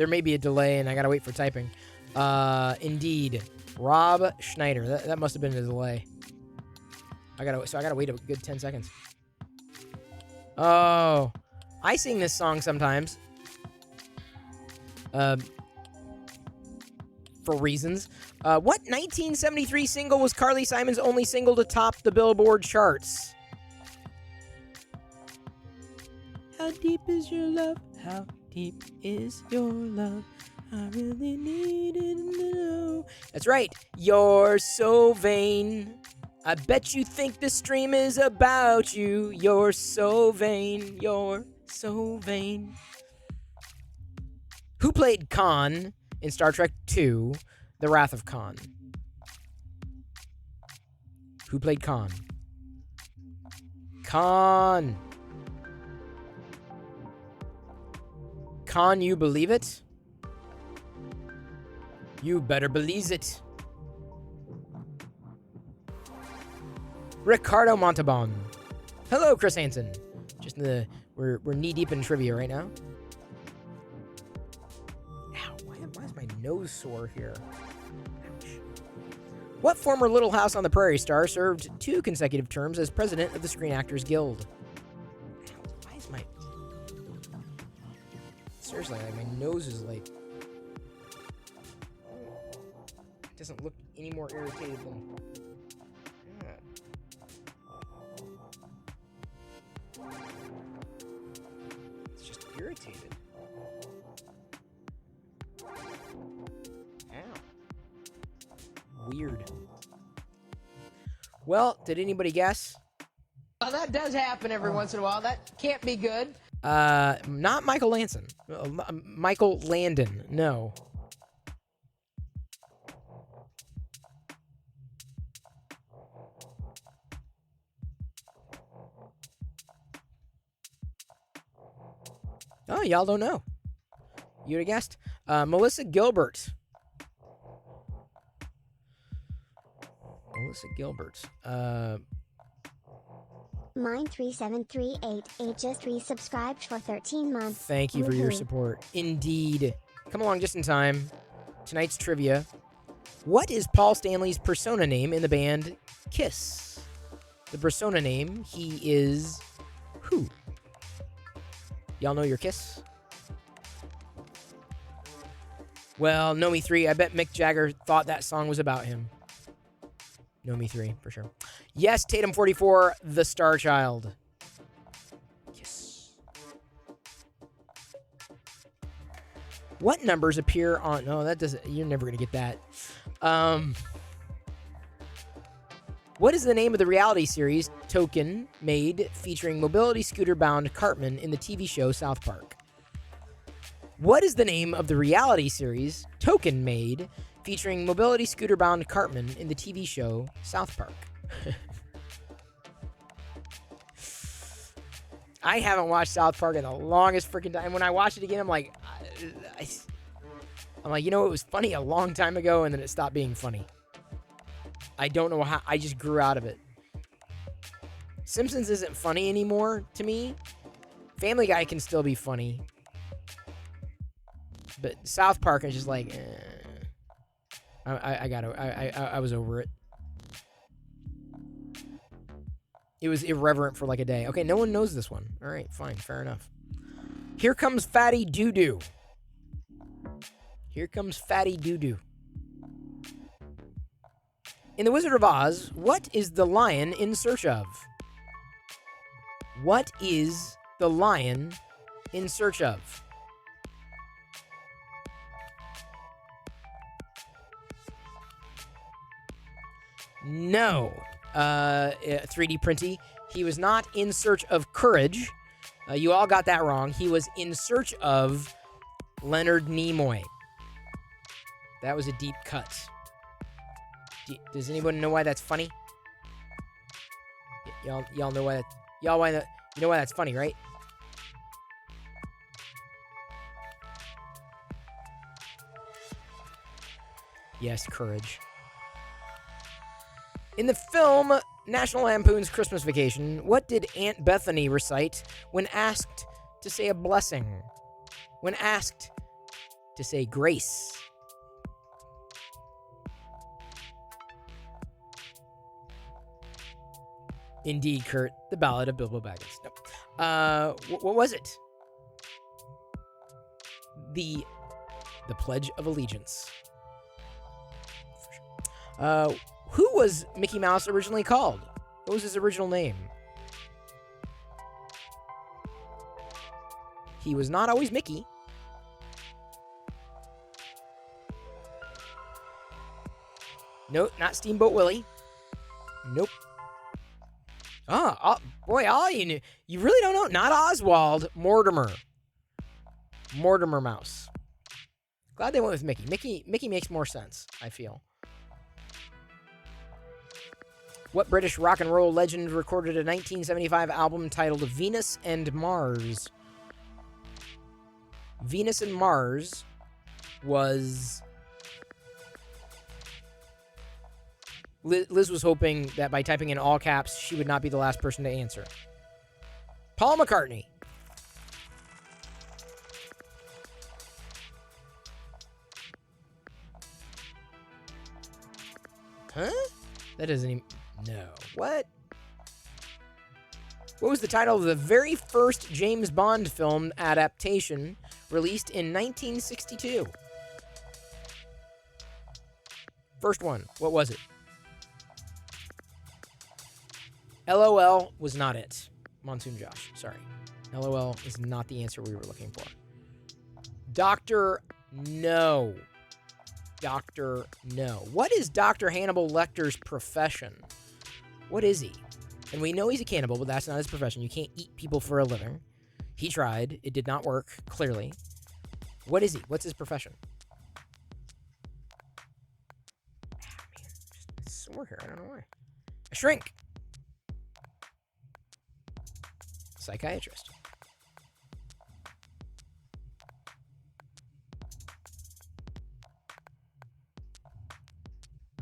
may be a delay and I gotta wait for typing. Indeed. Rob Schneider. That must have been a delay. I gotta wait a good 10 seconds. Oh. I sing this song sometimes. For reasons. What 1973 single was Carly Simon's only single to top the Billboard charts? How deep is your love? How deep is your love? I really needed to know. That's right. You're so vain. I bet you think the stream is about you. You're so vain. You're so vain. Who played Khan in Star Trek II, The Wrath of Khan? Who played Khan? Khan. Khan, you believe it? You better believe it. Ricardo Montalban. Hello, Chris Hansen. Just in the we're knee deep in trivia right now. Ow! Why is my nose sore here? Ouch. What former Little House on the Prairie star served 2 consecutive terms as president of the Screen Actors Guild? Ow, why is my seriously, like, my nose is like, it doesn't look any more irritated than. It's just irritated. Ow. Weird. Well, did anybody guess?
Well, that does happen every once in a while. That can't be good.
Not Michael Lanson. Michael Landon. No. Oh, y'all don't know. You would have guessed. Melissa Gilbert. Melissa Gilbert.
Mine3738 just resubscribed for 13 months.
Thank you for your support. Indeed. Come along just in time. Tonight's trivia. What is Paul Stanley's persona name in the band Kiss? The persona name, he is who? Y'all know your Kiss? Well, Know Me 3, I bet Mick Jagger thought that song was about him. Know Me 3, for sure. Yes, Tatum 44, The Star Child. Yes. What numbers appear on... No, that doesn't... You're never going to get that. What is the name of the reality series Token made featuring mobility scooter-bound Cartman in the TV show South Park? What is the name of the reality series Token made featuring mobility scooter-bound Cartman in the TV show South Park? I haven't watched South Park in the longest freaking time. When I watch it again, I'm like, you know, it was funny a long time ago, and then it stopped being funny. I don't know how. I just grew out of it. Simpsons isn't funny anymore to me. Family Guy can still be funny. But South Park is just like, I was over it. It was irreverent for like a day. Okay, no one knows this one. All right, fine, fair enough. Here comes Fatty Doo-Doo. Here comes Fatty Doo-Doo. In The Wizard of Oz, what is the lion in search of? What is the lion in search of? No. 3D Printy. He was not in search of courage. You all got that wrong. He was in search of Leonard Nimoy. That was a deep cut. Does anyone know why that's funny? Y'all know why that... you know why that's funny, right? Yes, courage. In the film National Lampoon's Christmas Vacation, what did Aunt Bethany recite when asked to say a blessing? When asked to say grace? Indeed, Kurt, the Ballad of Bilbo Baggins. No. What was it? The Pledge of Allegiance. Who was Mickey Mouse originally called? What was his original name? He was not always Mickey. Nope, not Steamboat Willie. Nope. Boy, all you knew. You really don't know. Not Oswald. Mortimer. Mortimer Mouse. Glad they went with Mickey. Mickey makes more sense, I feel. What British rock and roll legend recorded a 1975 album titled Venus and Mars? Venus and Mars was... Liz was hoping that by typing in all caps, she would not be the last person to answer. Paul McCartney. Huh? That doesn't even... No. What? What was the title of the very first James Bond film adaptation released in 1962? First one. What was it? LOL was not it. Monsoon Josh, sorry. LOL is not the answer we were looking for. Dr. No. Dr. No. What is Dr. Hannibal Lecter's profession? What is he? And we know he's a cannibal, but that's not his profession. You can't eat people for a living. He tried. It did not work, clearly. What is he? What's his profession? Man, it's sore here. I don't know why. A shrink. Psychiatrist.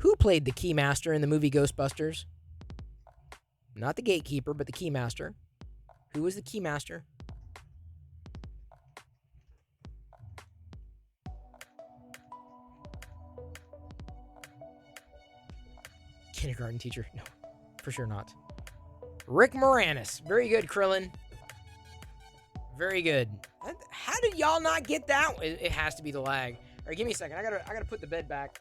Who played the Keymaster in the movie Ghostbusters? Not the gatekeeper, but the Keymaster. Who was the Keymaster? Kindergarten teacher. No, for sure not. Rick Moranis. Very good, Krillin. Very good. How did y'all not get that one? It has to be the lag. All right, give me a second. I gotta put the bed back.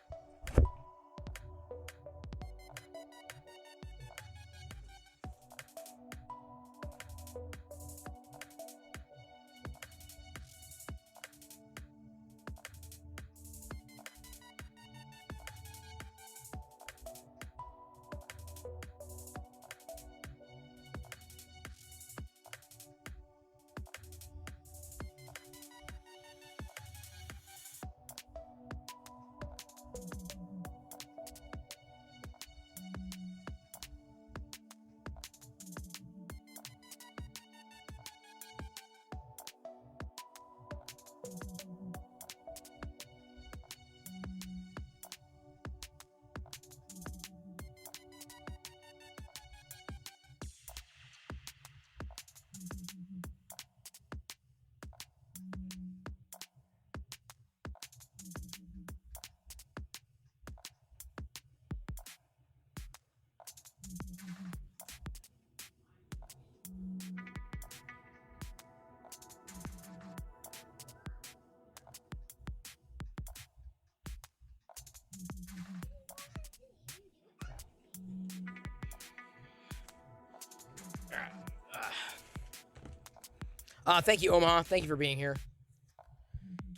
Thank you, Omaha. Thank you for being here.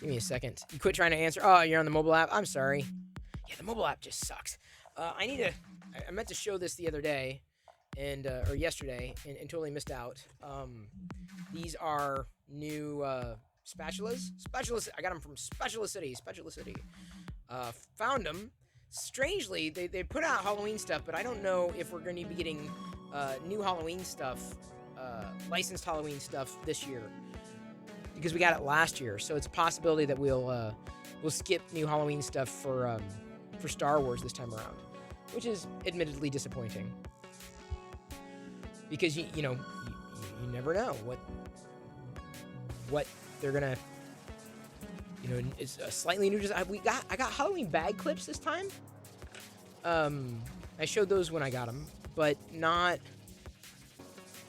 Give me a second. You quit trying to answer. Oh, you're on the mobile app? I'm sorry. Yeah, the mobile app just sucks. I meant to show this the other day, or yesterday, and totally missed out. These are new spatulas. I got them from Spatula City. Found them. Strangely, they put out Halloween stuff, but I don't know if we're going to be getting new Halloween stuff, licensed Halloween stuff this year, because we got it last year. So it's a possibility that we'll skip new Halloween stuff for Star Wars this time around, which is admittedly disappointing, because you never know what they're gonna. It's a slightly new design. I got Halloween bag clips this time. I showed those when I got them, but not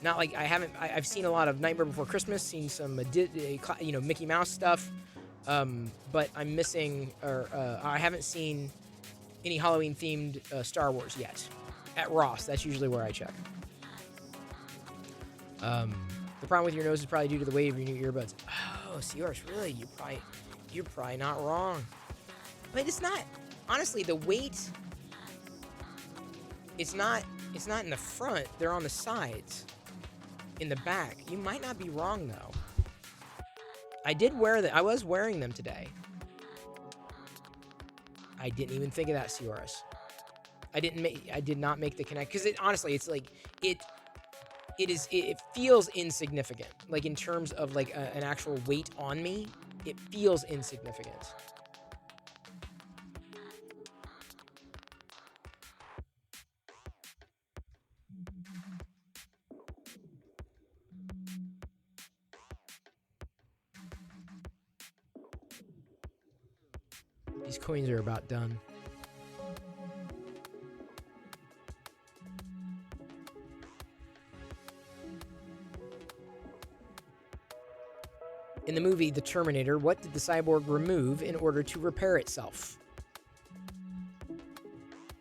like I've seen a lot of Nightmare Before Christmas, seen some Mickey Mouse stuff, but I'm missing, or I haven't seen any Halloween themed Star Wars yet at Ross. That's usually where I check. The problem with your nose is probably due to the weight of your new earbuds. Oh, yours really? You're probably not wrong. But it's not. Honestly, the weight. It's not in the front. They're on the sides. In the back. You might not be wrong though. I did wear them. I was wearing them today. I didn't even think of that, Cioris. I did not make the connect, because honestly, it's like it feels insignificant. Like in terms of like an actual weight on me, it feels insignificant. These coins are about done. In the movie The Terminator, what did the cyborg remove in order to repair itself?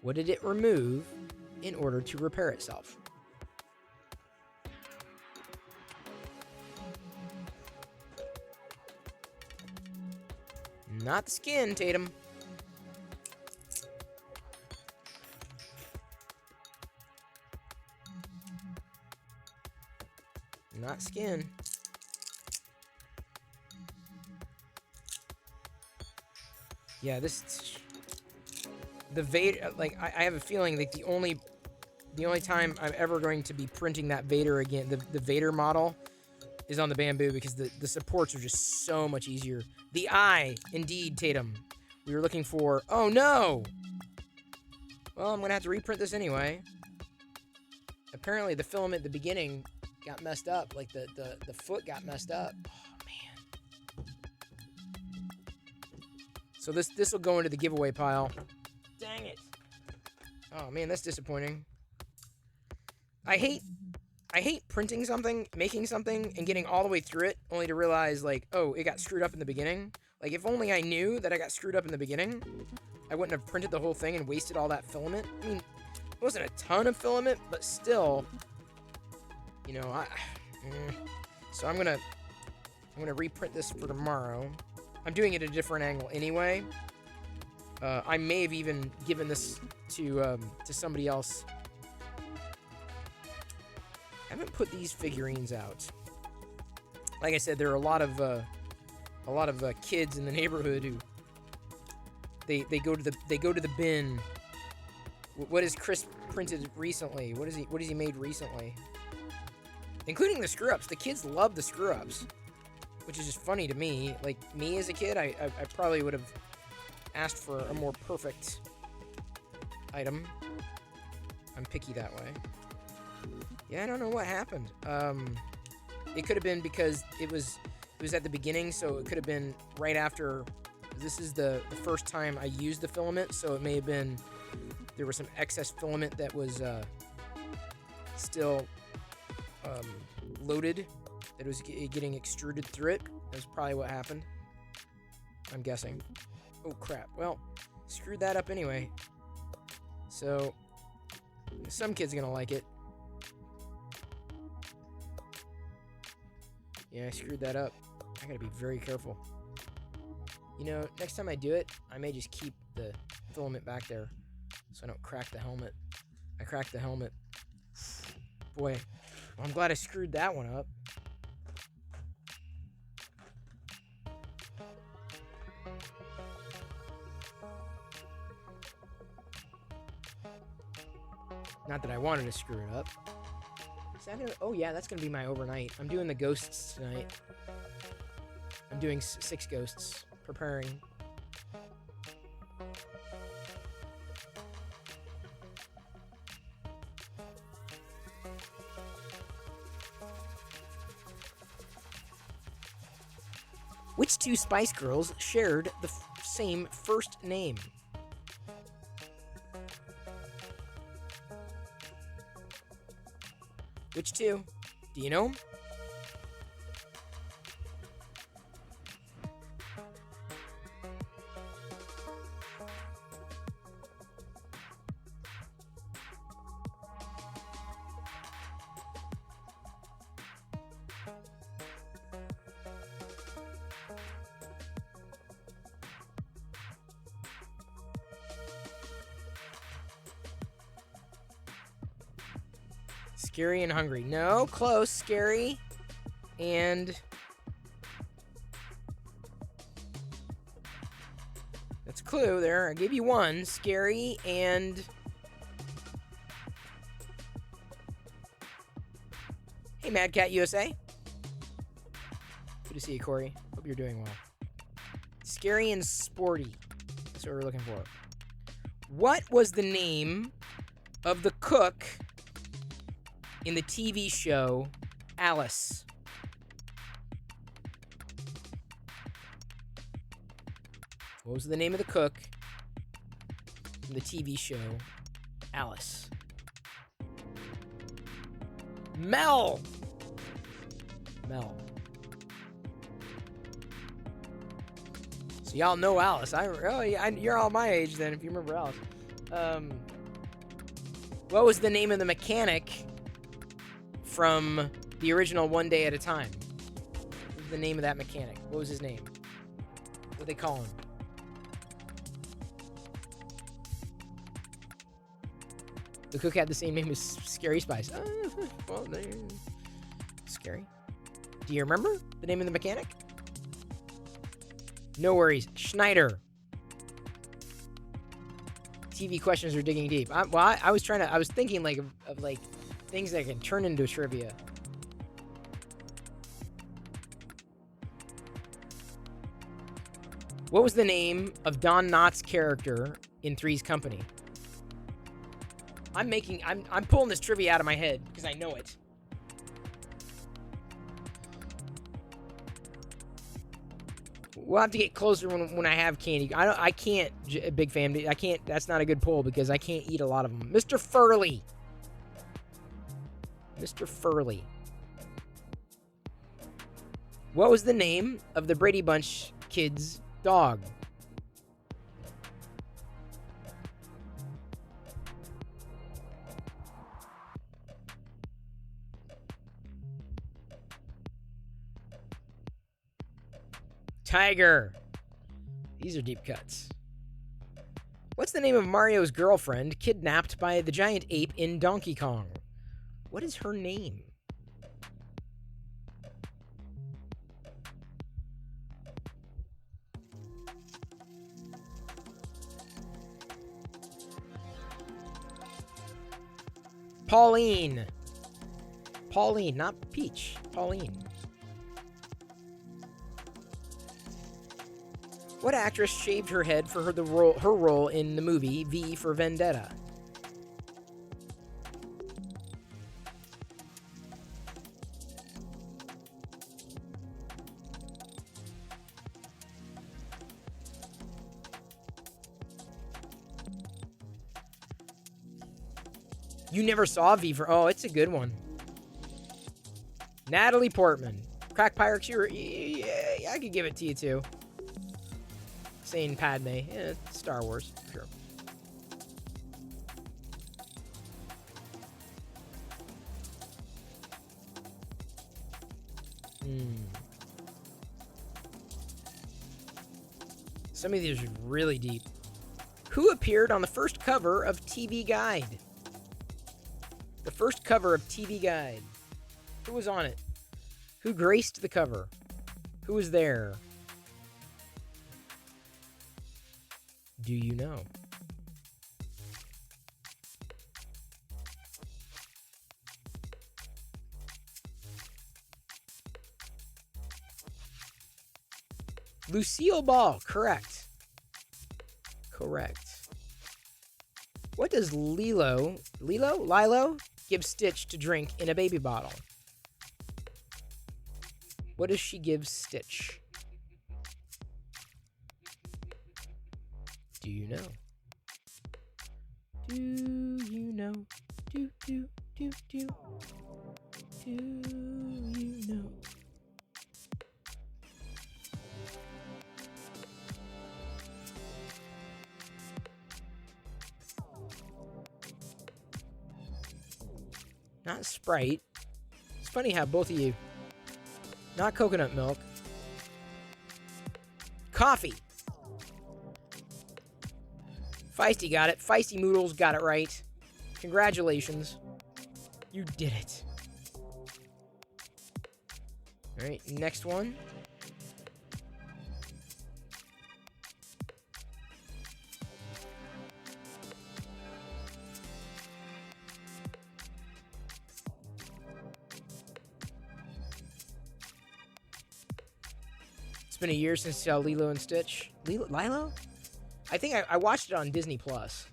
What did it remove in order to repair itself? Not the skin, Tatum. Not skin. Yeah, the Vader, like, I have a feeling like the only time I'm ever going to be printing that Vader again, the Vader model, is on the Bamboo, because the supports are just so much easier. The eye, indeed, Tatum. We were looking for, oh no! Well, I'm gonna have to reprint this anyway. Apparently the filament at the beginning got messed up, like the foot got messed up. Oh, man. So this will go into the giveaway pile. Dang it. Oh man, that's disappointing. I hate printing something, making something, and getting all the way through it, only to realize, like, oh, it got screwed up in the beginning. Like, if only I knew that I got screwed up in the beginning, I wouldn't have printed the whole thing and wasted all that filament. I mean, it wasn't a ton of filament, but still, so I'm gonna reprint this for tomorrow. I'm doing it at a different angle anyway. I may have even given this to somebody else. I haven't put these figurines out. Like I said, there are a lot of kids in the neighborhood who they go to the bin. What has Chris printed recently? What has he made recently? Including the screw-ups. The kids love the screw-ups, which is just funny to me. Like, me as a kid, I probably would have asked for a more perfect item. I'm picky that way. Yeah, I don't know what happened. It could have been because it was at the beginning, so it could have been right after. This is the first time I used the filament, so it may have been there was some excess filament that was still loaded, that was getting extruded through it. That's probably what happened, I'm guessing. Oh crap, well, screwed that up anyway. So some kid's gonna like it. Yeah, I screwed that up. I gotta be very careful. You know, next time I do it, I may just keep the filament back there so I don't crack the helmet. I cracked the helmet. Boy, well, I'm glad I screwed that one up. Not that I wanted to screw it up. Is that gonna, oh yeah, that's gonna be my overnight. I'm doing the ghosts tonight. I'm doing 6 ghosts. Preparing. Which 2 Spice Girls shared the same first name? Which 2? Do you know 'em? Scary and hungry. No, close. Scary and... That's a clue there. I gave you 1. Scary and... Hey, Mad Cat USA. Good to see you, Corey. Hope you're doing well. Scary and sporty. That's what we're looking for. What was the name of the cook in the TV show Alice? What was the name of the cook in the TV show Alice? Mel! Mel. So y'all know Alice. You're all my age then, if you remember Alice. What was the name of the mechanic from the original One Day at a Time? What was the name of that mechanic? What was his name? What did they call him? The cook had the same name as Scary Spice. Well, Scary. Do you remember the name of the mechanic? No worries. Schneider. TV questions are digging deep. I was thinking like of like things that can turn into trivia. What was the name of Don Knotts' character in Three's Company? I'm pulling this trivia out of my head because I know it. We'll have to get closer when I have candy. I can't, big family. I can't. That's not a good pull because I can't eat a lot of them. Mr. Furley. Mr. Furley. What was the name of the Brady Bunch kids' dog? Tiger. These are deep cuts. What's the name of Mario's girlfriend kidnapped by the giant ape in Donkey Kong? What is her name? Pauline. Pauline, not Peach. Pauline. What actress shaved her head for her role in the movie V for Vendetta? You never saw V for... Oh, it's a good one. Natalie Portman. Crack Pyrex, yeah, I could give it to you too. Saying Padme. Yeah, Star Wars, sure. Some of these are really deep. Who appeared on the first cover of TV Guide? The first cover of TV Guide. Who was on it? Who graced the cover? Who was there? Do you know? Lucille Ball, correct. Correct. What does Lilo give Stitch to drink in a baby bottle? What does she give Stitch? Do you know? Do you know? Do you know? Not Sprite. It's funny how both of you... Not coconut milk. Coffee. Feisty got it. Feisty Moodles got it right. Congratulations. You did it. Alright, next one. It's been a year since I saw Lilo and Stitch. Lilo? I think I watched it on Disney Plus.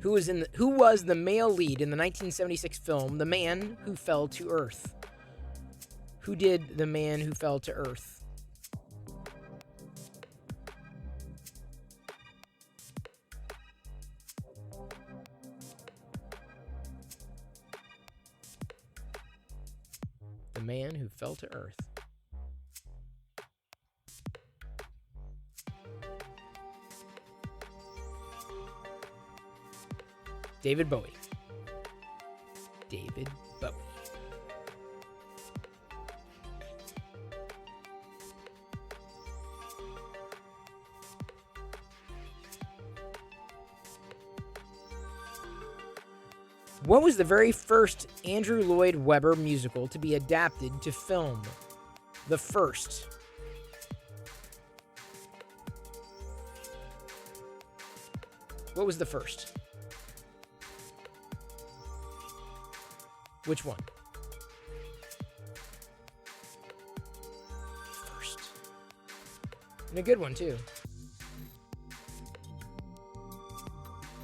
Who was the male lead in the 1976 film The Man Who Fell to Earth? Who did The Man Who Fell to Earth? The Man Who Fell to Earth. David Bowie. David Bowie. What was the very first Andrew Lloyd Webber musical to be adapted to film? The first. What was the first? Which one? First. And a good one, too.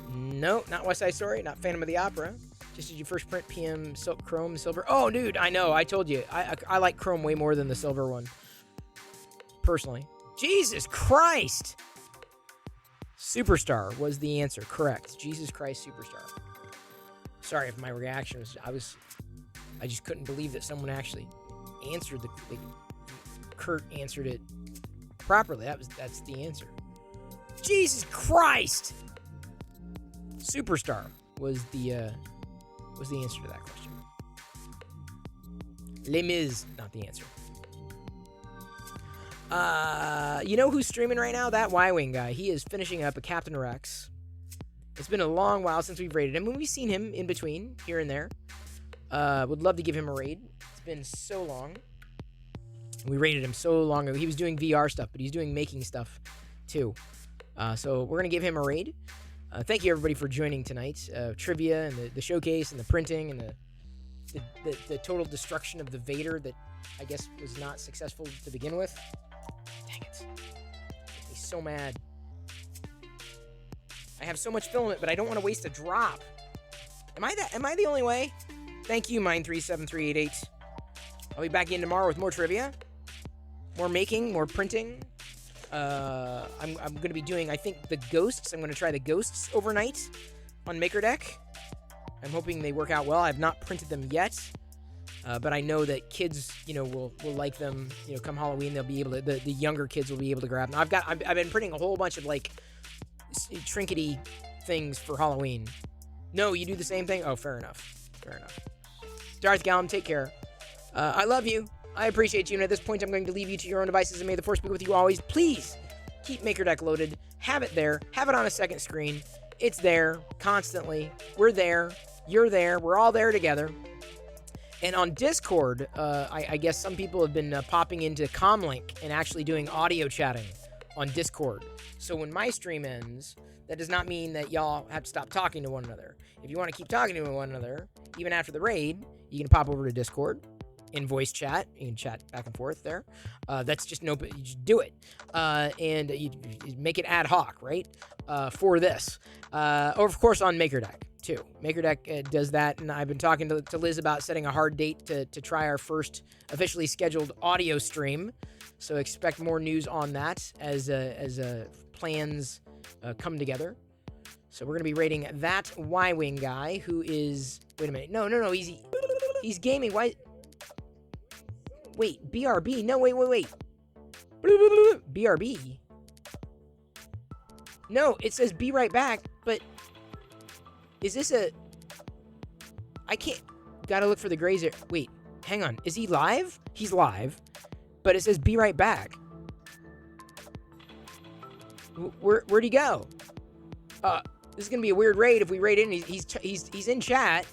No, not West Side Story, not Phantom of the Opera. Just did you first print PM Silk Chrome Silver? Oh, dude, I know. I told you. I like Chrome way more than the silver one. Personally. Jesus Christ! Superstar was the answer. Correct. Jesus Christ Superstar. Sorry if my reaction was... I just couldn't believe that someone actually answered Kurt answered it properly. That's the answer. Jesus Christ! Superstar was the answer to that question. Les Mis, not the answer. You know who's streaming right now? That Y-Wing guy. He is finishing up a Captain Rex. It's been a long while since we've raided him, and we've seen him in between, here and there. Would love to give him a raid. It's been so long. We raided him so long ago. He was doing VR stuff, but he's doing making stuff, too. So we're going to give him a raid. Thank you, everybody, for joining tonight. Trivia and the showcase and the printing and the total destruction of the Vader that I guess was not successful to begin with. Dang it. Makes me so mad. I have so much filament, but I don't want to waste a drop. Am I the only way? Thank you, Mine37388. I'll be back in tomorrow with more trivia, more making, more printing. I'm going to be doing, I think, the ghosts. I'm going to try the ghosts overnight on MakerDeck. I'm hoping they work out well. I've not printed them yet, but I know that kids, will like them. Come Halloween, they'll be able to. The younger kids will be able to grab them. I've been printing a whole bunch of trinkety things for Halloween. No, you do the same thing? Oh, fair enough. Fair enough. Darth Gallum, take care. I love you. I appreciate you. And at this point, I'm going to leave you to your own devices. And may the force be with you always. Please keep Maker Deck loaded. Have it there. Have it on a second screen. It's there constantly. We're there. You're there. We're all there together. And on Discord, I guess some people have been popping into Comlink and actually doing audio chatting on Discord. So when my stream ends, that does not mean that y'all have to stop talking to one another. If you want to keep talking to one another, even after the raid, you can pop over to Discord in voice chat. You can chat back and forth there. That's just you just do it. And you make it ad hoc, right? For this. Or of course on MakerDeck too. MakerDeck does that, and I've been talking to Liz about setting a hard date to try our first officially scheduled audio stream. So expect more news on that as plans come together. So we're gonna be rating that Y-Wing guy who is. Wait a minute. No. He's gaming. Why? Wait, BRB. No, wait. BRB. No, it says be right back, but is this a... I can't... Gotta look for the grazer. Wait, hang on. Is he live? He's live, but it says be right back. Where'd he go? This is gonna be a weird raid if we raid in. He's in chat.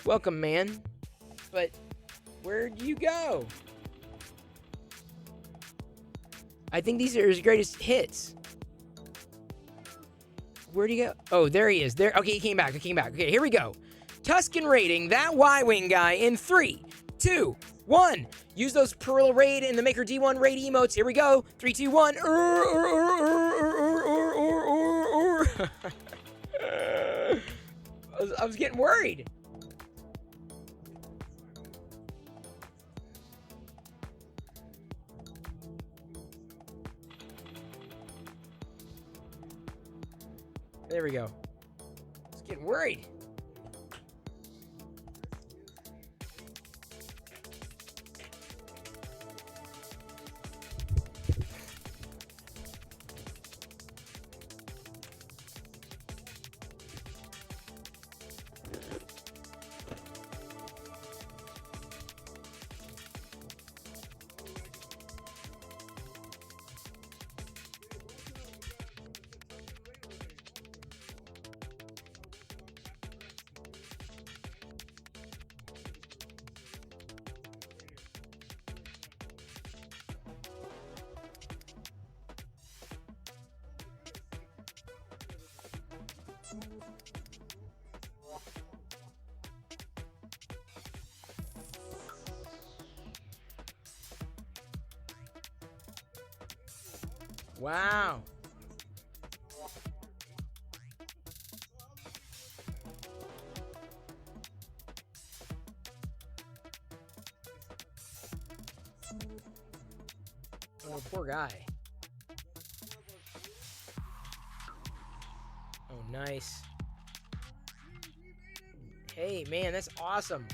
Welcome, man. But where'd you go? I think these are his greatest hits. Where'd he go? Oh, there he is. There. Okay, he came back. Okay, here we go. Tuscan raiding that Y-Wing guy in 3, 2, 1. Use those Perillo raid and the Maker D1 raid emotes. Here we go. 3, 2, 1. I was getting worried. There we go. I was getting worried. Wow. Oh, poor guy. Oh, nice. Hey, man, that's awesome.